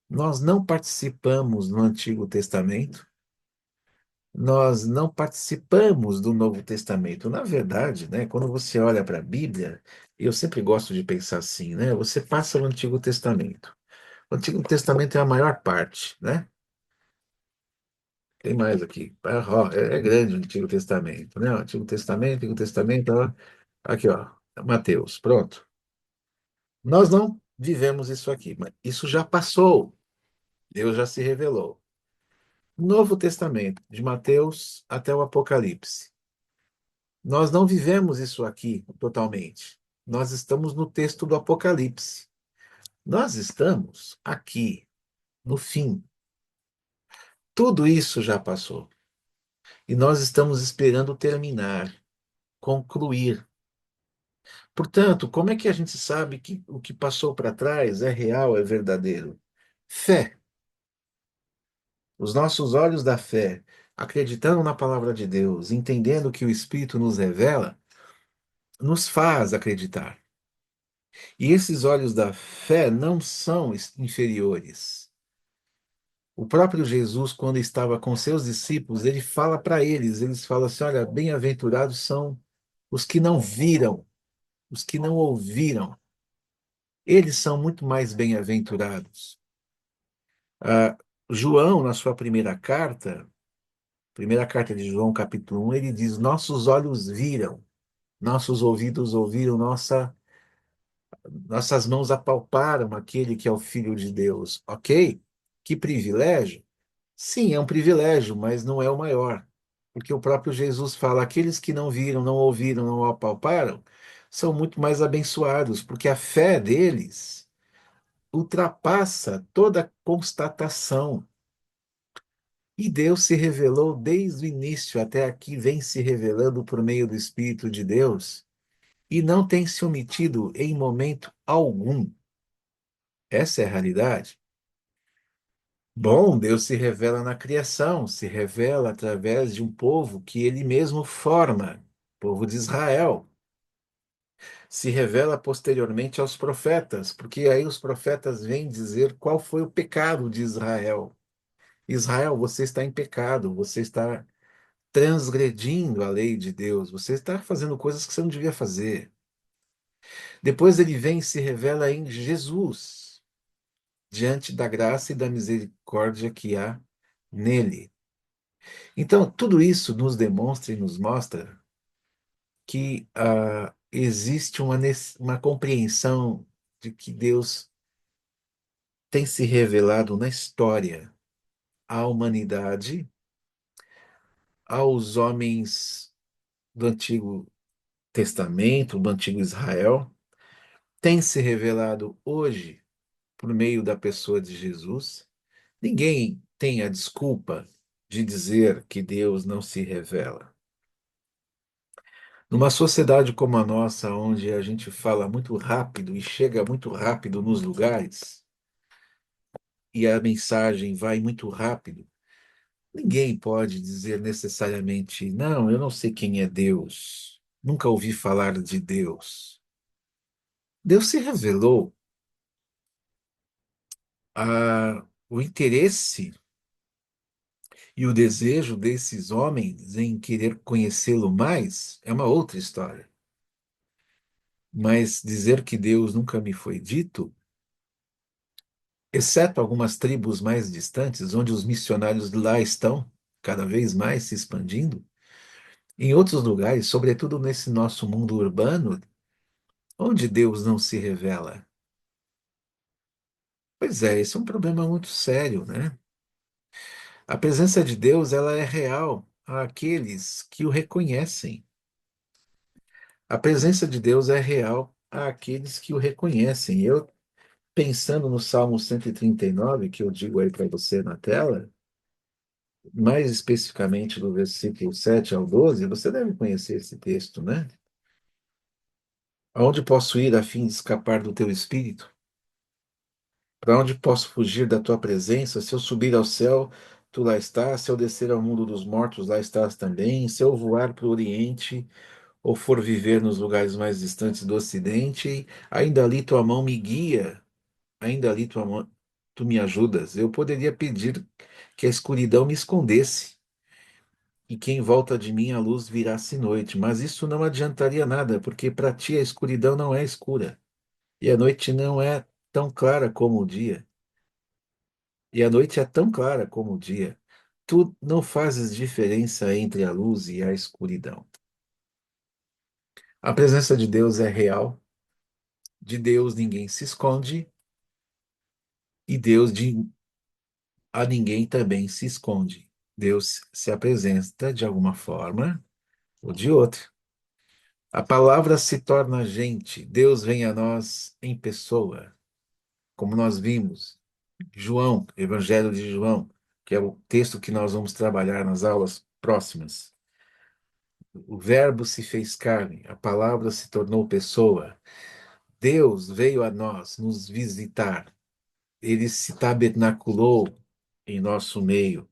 Nós não participamos no Antigo Testamento, nós não participamos do Novo Testamento. Na verdade, né, quando você olha para a Bíblia, eu sempre gosto de pensar assim, né? Você passa o Antigo Testamento. O Antigo Testamento é a maior parte, né? Tem mais aqui. Ó, é grande o Antigo Testamento, né? O Antigo Testamento, ó. Aqui, ó. Mateus, pronto. Nós não vivemos isso aqui, mas isso já passou. Deus já se revelou. Novo Testamento, de Mateus até o Apocalipse. Nós não vivemos isso aqui totalmente. Nós estamos no texto do Apocalipse. Nós estamos aqui, no fim. Tudo isso já passou. E nós estamos esperando terminar, concluir. Portanto, como é que a gente sabe que o que passou para trás é real, é verdadeiro? Fé. Os nossos olhos da fé, acreditando na palavra de Deus, entendendo que o Espírito nos revela, nos faz acreditar. E esses olhos da fé não são inferiores. O próprio Jesus, quando estava com seus discípulos, ele fala para eles, eles falam assim, olha, bem-aventurados são os que não viram, os que não ouviram. Eles são muito mais bem-aventurados. Ah, João, na sua primeira carta de João, capítulo 1, ele diz, nossos olhos viram, nossos ouvidos ouviram, nossas mãos apalparam aquele que é o Filho de Deus. Ok? Que privilégio? Sim, é um privilégio, mas não é o maior. Porque o próprio Jesus fala: aqueles que não viram, não ouviram, não apalparam, são muito mais abençoados, porque a fé deles ultrapassa toda constatação. E Deus se revelou desde o início até aqui, vem se revelando por meio do Espírito de Deus, e não tem se omitido em momento algum. Essa é a realidade. Bom, Deus se revela na criação, se revela através de um povo que ele mesmo forma, povo de Israel. Se revela posteriormente aos profetas, porque aí os profetas vêm dizer qual foi o pecado de Israel. Israel, você está em pecado, você está transgredindo a lei de Deus, você está fazendo coisas que você não devia fazer. Depois ele vem e se revela em Jesus, diante da graça e da misericórdia que há nele. Então, tudo isso nos demonstra e nos mostra que existe uma compreensão de que Deus tem se revelado na história à humanidade, aos homens do Antigo Testamento, do Antigo Israel, tem se revelado hoje por meio da pessoa de Jesus. Ninguém tem a desculpa de dizer que Deus não se revela. Numa sociedade como a nossa, onde a gente fala muito rápido e chega muito rápido nos lugares, e a mensagem vai muito rápido, ninguém pode dizer necessariamente, não, eu não sei quem é Deus, nunca ouvi falar de Deus. Deus se revelou. O interesse e o desejo desses homens em querer conhecê-lo mais é uma outra história. Mas dizer que Deus nunca me foi dito, exceto algumas tribos mais distantes, onde os missionários lá estão cada vez mais se expandindo, em outros lugares, sobretudo nesse nosso mundo urbano, onde Deus não se revela. Pois é, esse é um problema muito sério, né? A presença de Deus, ela é real àqueles que o reconhecem. A presença de Deus é real àqueles que o reconhecem. Eu, pensando no Salmo 139, que eu digo aí para você na tela, mais especificamente do versículo 7 ao 12, você deve conhecer esse texto, né? Aonde posso ir a fim de escapar do teu espírito? Para onde posso fugir da tua presença? Se eu subir ao céu, tu lá estás. Se eu descer ao mundo dos mortos, lá estás também. Se eu voar para o oriente, ou for viver nos lugares mais distantes do ocidente, ainda ali tua mão me guia, ainda ali tua mão, tu me ajudas. Eu poderia pedir que a escuridão me escondesse e que em volta de mim a luz virasse noite, mas isso não adiantaria nada, porque para ti a escuridão não é escura e a noite não é tão clara como o dia, e a noite é tão clara como o dia. Tu não fazes diferença entre a luz e a escuridão. A presença de Deus é real, de Deus ninguém se esconde, e a ninguém também se esconde. Deus se apresenta de alguma forma ou de outra. A palavra se torna gente, Deus vem a nós em pessoa, como nós vimos. João, Evangelho de João, que é o texto que nós vamos trabalhar nas aulas próximas. O Verbo se fez carne, a palavra se tornou pessoa. Deus veio a nós nos visitar. Ele se tabernaculou em nosso meio.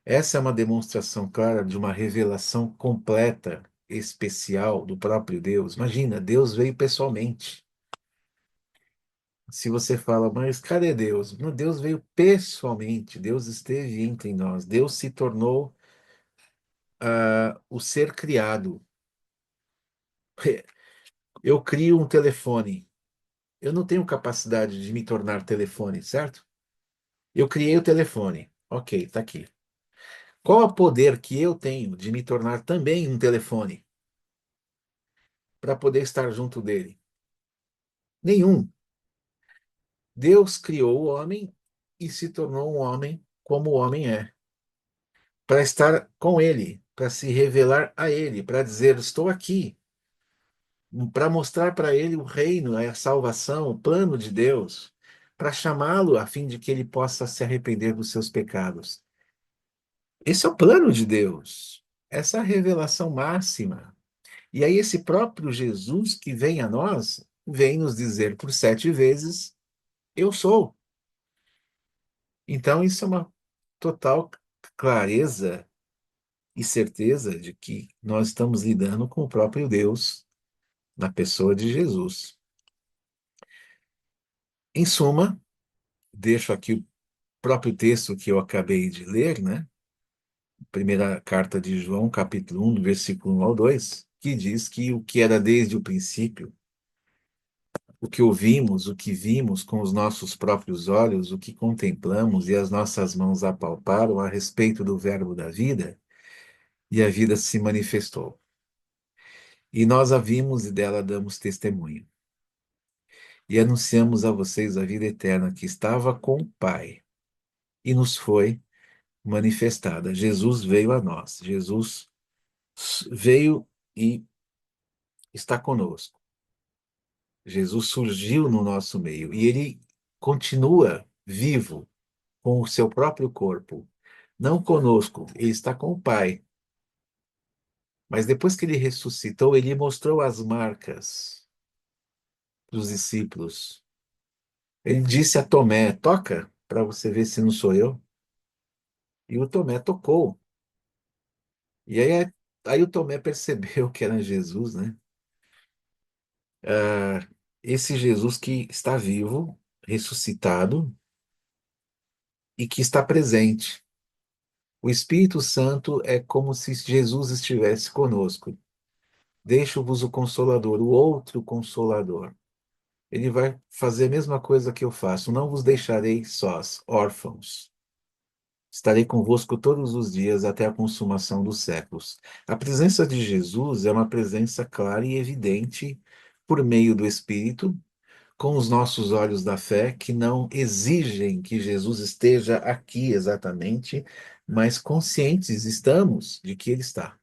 Essa é uma demonstração clara de uma revelação completa, especial do próprio Deus. Imagina, Deus veio pessoalmente. Se você fala, mas cadê Deus? Não, Deus veio pessoalmente, Deus esteve entre nós, Deus se tornou o ser criado. Eu crio um telefone. Eu não tenho capacidade de me tornar telefone, certo? Eu criei o telefone. Ok, tá aqui. Qual é o poder que eu tenho de me tornar também um telefone para poder estar junto dele? Nenhum. Deus criou o homem e se tornou um homem como o homem é, para estar com ele, para se revelar a ele, para dizer: estou aqui, para mostrar para ele o reino, a salvação, o plano de Deus, para chamá-lo a fim de que ele possa se arrepender dos seus pecados. Esse é o plano de Deus, essa é a revelação máxima. E aí, esse próprio Jesus que vem a nós, vem nos dizer por 7 vezes: eu sou. Então, isso é uma total clareza e certeza de que nós estamos lidando com o próprio Deus na pessoa de Jesus. Em suma, deixo aqui o próprio texto que eu acabei de ler, né? Primeira carta de João, capítulo 1, do versículo 1 ao 2, que diz que o que era desde o princípio, o que ouvimos, o que vimos com os nossos próprios olhos, o que contemplamos e as nossas mãos apalparam a respeito do Verbo da vida, e a vida se manifestou. E nós a vimos e dela damos testemunho. E anunciamos a vocês a vida eterna que estava com o Pai e nos foi manifestada. Jesus veio a nós. Jesus veio e está conosco. Jesus surgiu no nosso meio e ele continua vivo com o seu próprio corpo. Não conosco, ele está com o Pai. Mas depois que ele ressuscitou, ele mostrou as marcas dos discípulos. Ele disse a Tomé: toca, para você ver se não sou eu. E o Tomé tocou. E aí o Tomé percebeu que era Jesus, né? Ah, esse Jesus que está vivo, ressuscitado e que está presente. O Espírito Santo é como se Jesus estivesse conosco. Deixo-vos o Consolador, o outro Consolador. Ele vai fazer a mesma coisa que eu faço. Não vos deixarei sós, órfãos. Estarei convosco todos os dias até a consumação dos séculos. A presença de Jesus é uma presença clara e evidente por meio do Espírito, com os nossos olhos da fé, que não exigem que Jesus esteja aqui exatamente, mas conscientes estamos de que ele está.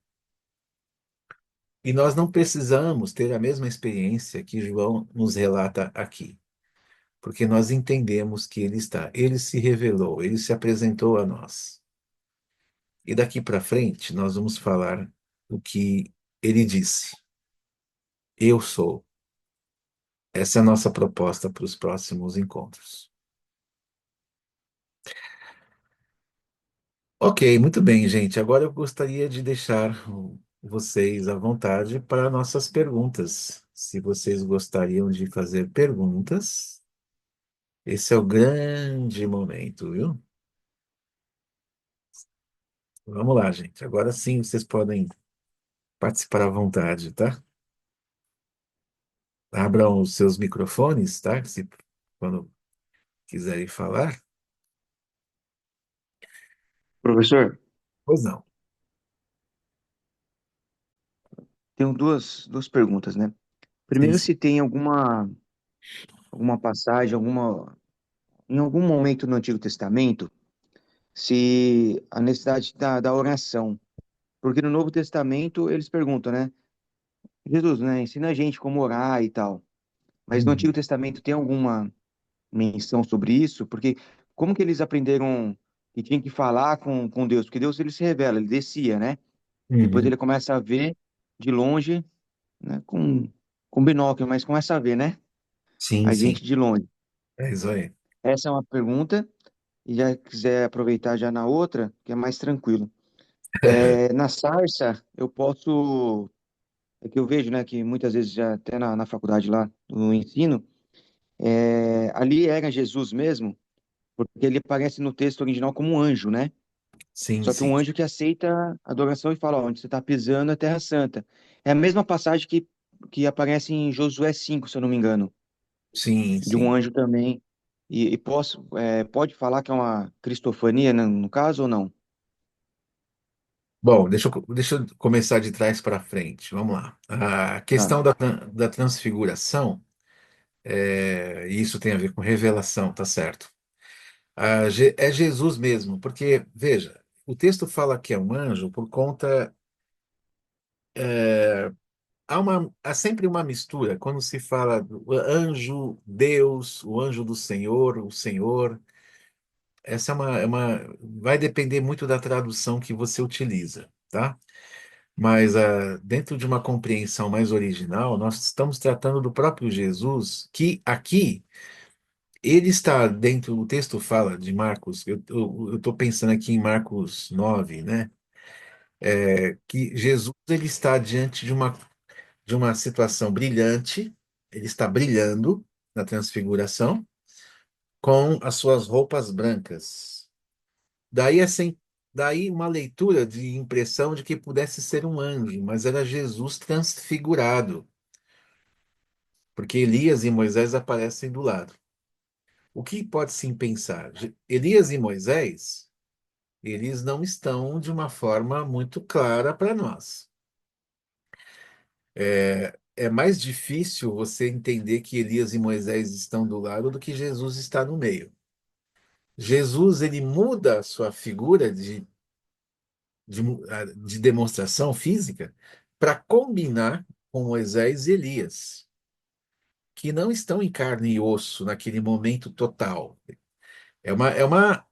E nós não precisamos ter a mesma experiência que João nos relata aqui, porque nós entendemos que ele está. Ele se revelou, ele se apresentou a nós. E daqui para frente, nós vamos falar o que ele disse. Eu sou. Essa é a nossa proposta para os próximos encontros. Ok, muito bem, gente. Agora eu gostaria de deixar vocês à vontade para nossas perguntas. Se vocês gostariam de fazer perguntas, esse é o grande momento, viu? Vamos lá, gente. Agora sim vocês podem participar à vontade, tá? Abram os seus microfones, tá? Se, quando quiserem falar. Professor, Pois não. tenho duas perguntas, né? Sim, Primeiro, sim. se tem alguma passagem, em algum momento no Antigo Testamento, se a necessidade da oração. Porque no Novo Testamento eles perguntam, né? Jesus, né? Ensina a gente como orar e tal. Mas no Uhum. Antigo Testamento tem alguma menção sobre isso? Porque como que eles aprenderam que tinham que falar com Deus? Porque Deus ele se revela, ele descia, né? Depois Uhum. ele começa a ver de longe, né? Com binóculo, mas começa a ver, né? Sim, A sim. gente de longe. É isso aí. Essa é uma pergunta. e já quiser aproveitar já na outra, que é mais tranquilo. Na sarça, eu posso. É que eu vejo, né, que muitas vezes já até na faculdade lá, no ensino, ali era Jesus mesmo, porque ele aparece no texto original como um anjo, né? Sim, Só que sim, um anjo que aceita a adoração e fala, ó, onde você está pisando é Terra Santa. É a mesma passagem que aparece em Josué 5, se eu não me engano, sim, de um sim. anjo também. Pode falar que é uma cristofania, né, no caso, ou não? Bom, deixa eu começar de trás para frente. Vamos lá. A Tá, questão da transfiguração, e isso tem a ver com revelação, tá certo? É Jesus mesmo, porque, veja, o texto fala que é um anjo por conta. Há sempre uma mistura quando se fala do anjo, Deus, o anjo do Senhor, o Senhor. Essa vai depender muito da tradução que você utiliza, tá? Mas dentro de uma compreensão mais original, nós estamos tratando do próprio Jesus, que aqui ele está dentro, o texto fala de Marcos, eu estou pensando aqui em Marcos 9, né? Que Jesus ele está diante de uma situação brilhante, ele está brilhando na transfiguração com as suas roupas brancas. Daí, assim, daí uma leitura de impressão de que pudesse ser um anjo, mas era Jesus transfigurado, porque Elias e Moisés aparecem do lado. O que pode sim pensar? Elias e Moisés, eles não estão de uma forma muito clara para nós. É mais difícil você entender que Elias e Moisés estão do lado do que Jesus está no meio. Jesus, ele muda a sua figura de demonstração física para combinar com Moisés e Elias, que não estão em carne e osso naquele momento total. É uma, é uma,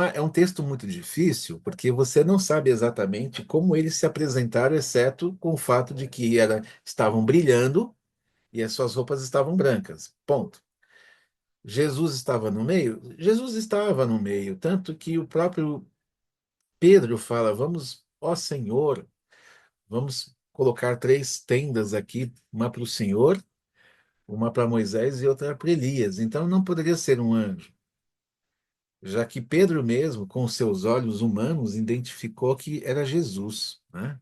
é um texto muito difícil, porque você não sabe exatamente como eles se apresentaram, exceto com o fato de que estavam brilhando e as suas roupas estavam brancas. Ponto. Jesus estava no meio? Jesus estava no meio, tanto que o próprio Pedro fala: Vamos, ó Senhor, vamos colocar três tendas aqui, uma para o Senhor, uma para Moisés e outra para Elias. Então não poderia ser um anjo, já que Pedro mesmo, com seus olhos humanos, identificou que era Jesus, né?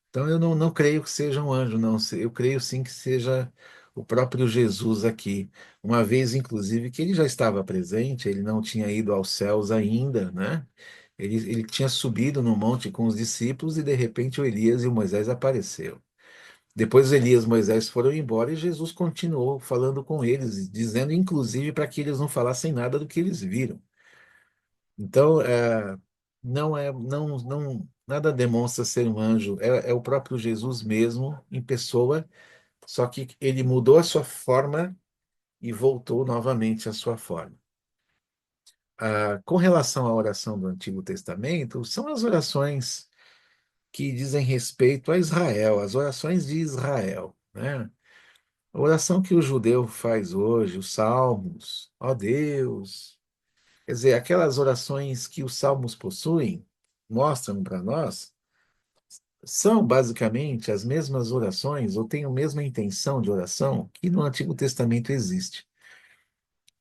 Então eu não creio que seja um anjo, não. Eu creio sim que seja o próprio Jesus aqui. Uma vez, inclusive, que ele já estava presente, ele não tinha ido aos céus ainda, né? Ele tinha subido no monte com os discípulos e de repente o Elias e o Moisés apareceram. Depois Elias e Moisés foram embora e Jesus continuou falando com eles, dizendo inclusive para que eles não falassem nada do que eles viram. Então, nada demonstra ser um anjo, é o próprio Jesus mesmo em pessoa, só que ele mudou a sua forma e voltou novamente à sua forma. Com relação à oração do Antigo Testamento, são as orações que dizem respeito a Israel, as orações de Israel, né? A oração que o judeu faz hoje, os salmos, ó Deus. Quer dizer, aquelas orações que os salmos possuem, mostram para nós, são basicamente as mesmas orações, ou têm a mesma intenção de oração que no Antigo Testamento existe.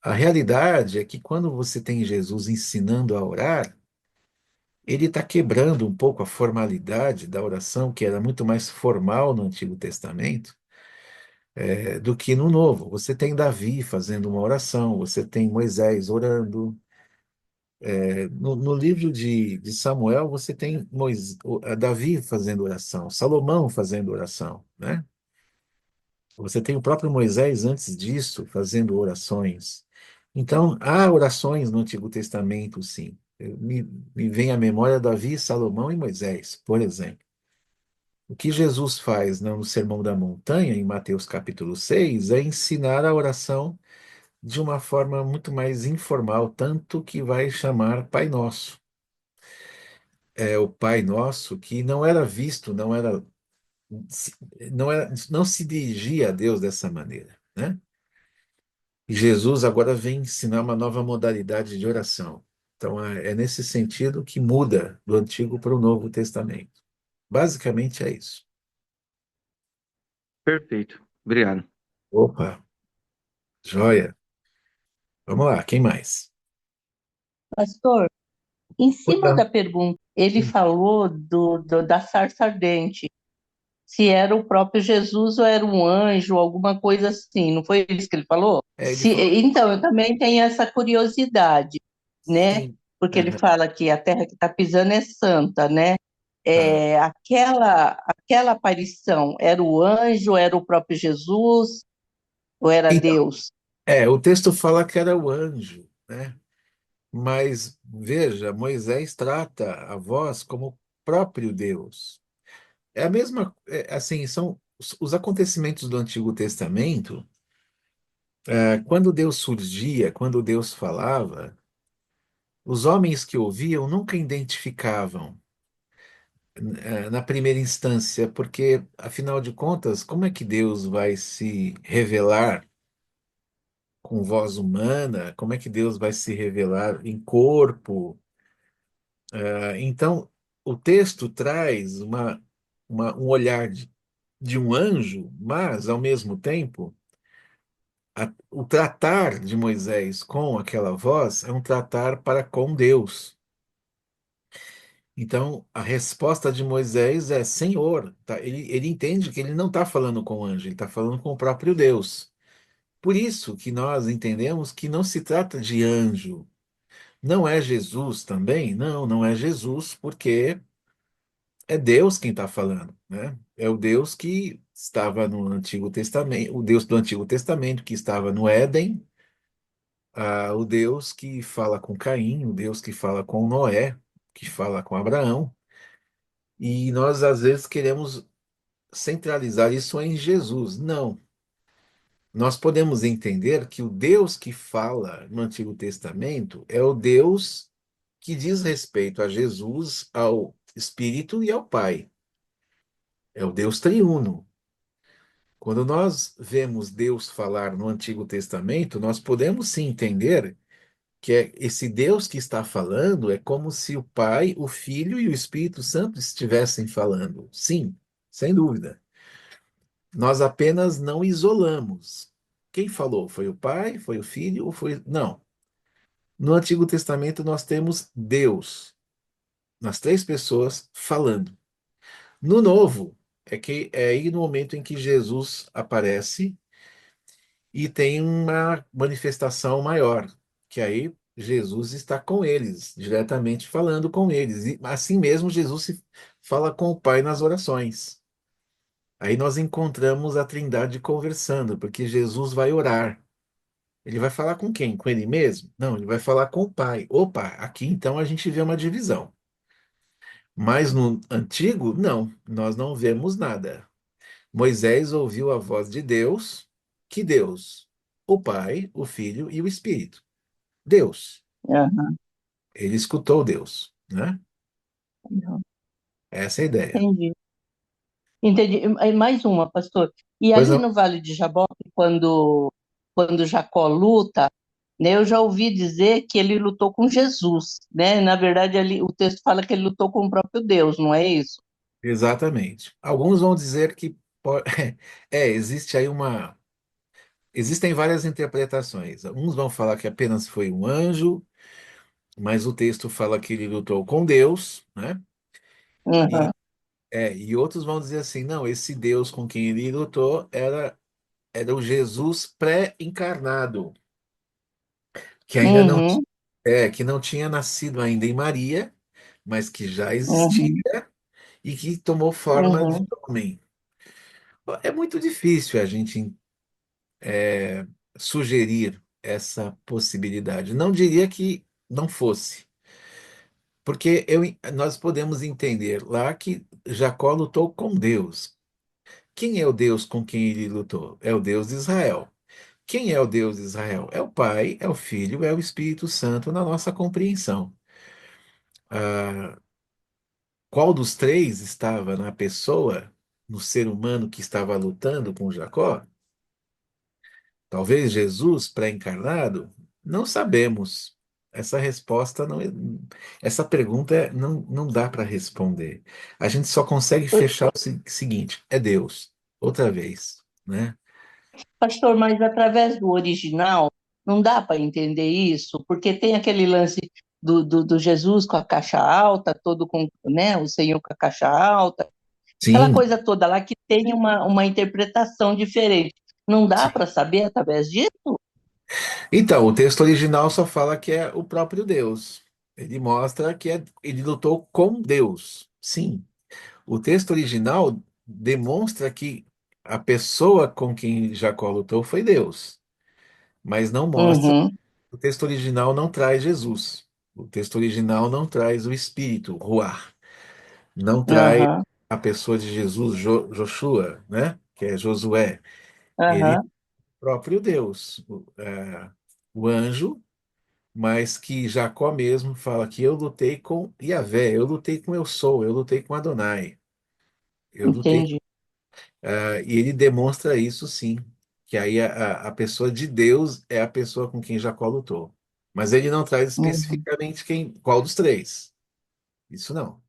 A realidade é que quando você tem Jesus ensinando a orar, ele está quebrando um pouco a formalidade da oração, que era muito mais formal no Antigo Testamento, do que no Novo. Você tem Davi fazendo uma oração, você tem Moisés orando. No livro de Samuel, você tem Davi fazendo oração, Salomão fazendo oração, né? Você tem o próprio Moisés antes disso fazendo orações. Então, há orações no Antigo Testamento, sim. Me vem à memória Davi, Salomão e Moisés, por exemplo. O que Jesus faz, né, no Sermão da Montanha, em Mateus capítulo 6, é ensinar a oração de uma forma muito mais informal, tanto que vai chamar Pai Nosso. É o Pai Nosso que não era visto, não se dirigia a Deus dessa maneira, né? E Jesus agora vem ensinar uma nova modalidade de oração. Então, é nesse sentido que muda do Antigo para o Novo Testamento. Basicamente é isso. Perfeito. Obrigado. Opa, joia. Vamos lá, quem mais? Pastor, em cima Cuidado. da pergunta, ele falou da sarça ardente, se era o próprio Jesus ou era um anjo, alguma coisa assim, não foi isso que ele falou? Ele falou Então, eu também tenho essa curiosidade, né? sim. Porque ele Aham, fala que a terra que está pisando é santa, né? tá. Aquela aparição era o anjo, era o próprio Jesus, ou era Então, Deus? o texto fala que era o anjo, né? Mas veja, Moisés trata a voz como próprio Deus. É a mesma, assim, são os acontecimentos do Antigo Testamento. Quando Deus surgia, quando Deus falava, os homens que ouviam nunca identificavam, na primeira instância, porque, afinal de contas, como é que Deus vai se revelar com voz humana? Como é que Deus vai se revelar em corpo? Então, o texto traz um olhar de um anjo, mas, ao mesmo tempo, o tratar de Moisés com aquela voz é um tratar para com Deus. Então, a resposta de Moisés é Senhor. Tá? Ele entende que ele não está falando com o anjo, ele está falando com o próprio Deus. Por isso que nós entendemos que não se trata de anjo. Não é Jesus também? Não, não é Jesus, porque é Deus quem está falando, né? É o Deus que estava no Antigo Testamento, o Deus do Antigo Testamento que estava no Éden, o Deus que fala com Caim, o Deus que fala com Noé, que fala com Abraão. E nós às vezes queremos centralizar isso em Jesus. Não. Nós podemos entender que o Deus que fala no Antigo Testamento é o Deus que diz respeito a Jesus, ao Espírito e ao Pai. É o Deus triuno. Quando nós vemos Deus falar no Antigo Testamento, nós podemos sim entender que esse Deus que está falando é como se o Pai, o Filho e o Espírito Santo estivessem falando. Sim, sem dúvida. Nós apenas não isolamos. Quem falou? Foi o Pai? Foi o Filho? Ou foi. Não. No Antigo Testamento nós temos Deus, nas três pessoas, falando. No Novo, é aí no momento em que Jesus aparece e tem uma manifestação maior, que aí Jesus está com eles, diretamente falando com eles. E assim mesmo Jesus se fala com o Pai nas orações. Aí nós encontramos a Trindade conversando, porque Jesus vai orar. Ele vai falar com quem? Com ele mesmo? Não, ele vai falar com o Pai. Opa, aqui então a gente vê uma divisão. Mas no antigo, não, nós não vemos nada. Moisés ouviu a voz de Deus. Que Deus? O Pai, o Filho e o Espírito. Deus. Aham, Ele escutou Deus, né? aham, Essa é a ideia. entendi. Entendi. E mais uma, pastor. E Pois ali não, no Vale de Jaboque, quando Jacó luta, né, eu já ouvi dizer que ele lutou com Jesus, né? Na verdade, ali, o texto fala que ele lutou com o próprio Deus, não é isso? exatamente. Alguns vão dizer que existe aí existem várias interpretações. Uns vão falar que apenas foi um anjo, mas o texto fala que ele lutou com Deus, né? Aham, E, e outros vão dizer assim, não, esse Deus com quem ele lutou era o Jesus pré-encarnado, que ainda não, uhum, que não tinha nascido ainda em Maria, mas que já existia uhum, e que tomou forma de uhum. homem. É muito difícil a gente sugerir essa possibilidade. Não diria que não fosse, porque nós podemos entender lá que Jacó lutou com Deus. Quem é o Deus com quem ele lutou? É o Deus de Israel. Quem é o Deus de Israel? É o Pai, é o Filho, é o Espírito Santo na nossa compreensão. Ah, qual dos três estava na pessoa, no ser humano que estava lutando com Jacó? Talvez Jesus pré-encarnado? Não sabemos. essa resposta não é, essa pergunta não dá para responder. A gente só consegue fechar o seguinte, é Deus, outra vez, né? Pastor, mas através do original não dá para entender isso, porque tem aquele lance do Jesus com a caixa alta, todo com, né, o Senhor com a caixa alta, aquela Sim, coisa toda lá que tem uma interpretação diferente. Não dá sim. para saber através disso? Então, o texto original só fala que é o próprio Deus. Ele mostra que ele lutou com Deus. Sim, o texto original demonstra que a pessoa com quem Jacó lutou foi Deus, mas não mostra. Uhum, O texto original não traz Jesus. O texto original não traz o Espírito, Ruach. Não traz aham, a pessoa de Jesus, Joshua, né? Que é Josué. Ele é aham, o próprio Deus, o anjo, mas que Jacó mesmo fala que eu lutei com Yahvé, eu lutei com eu sou, eu lutei com Adonai. Eu lutei. entendi. E ele demonstra isso sim, que aí a pessoa de Deus é a pessoa com quem Jacó lutou. Mas ele não traz Uhum. especificamente qual dos três. Isso não.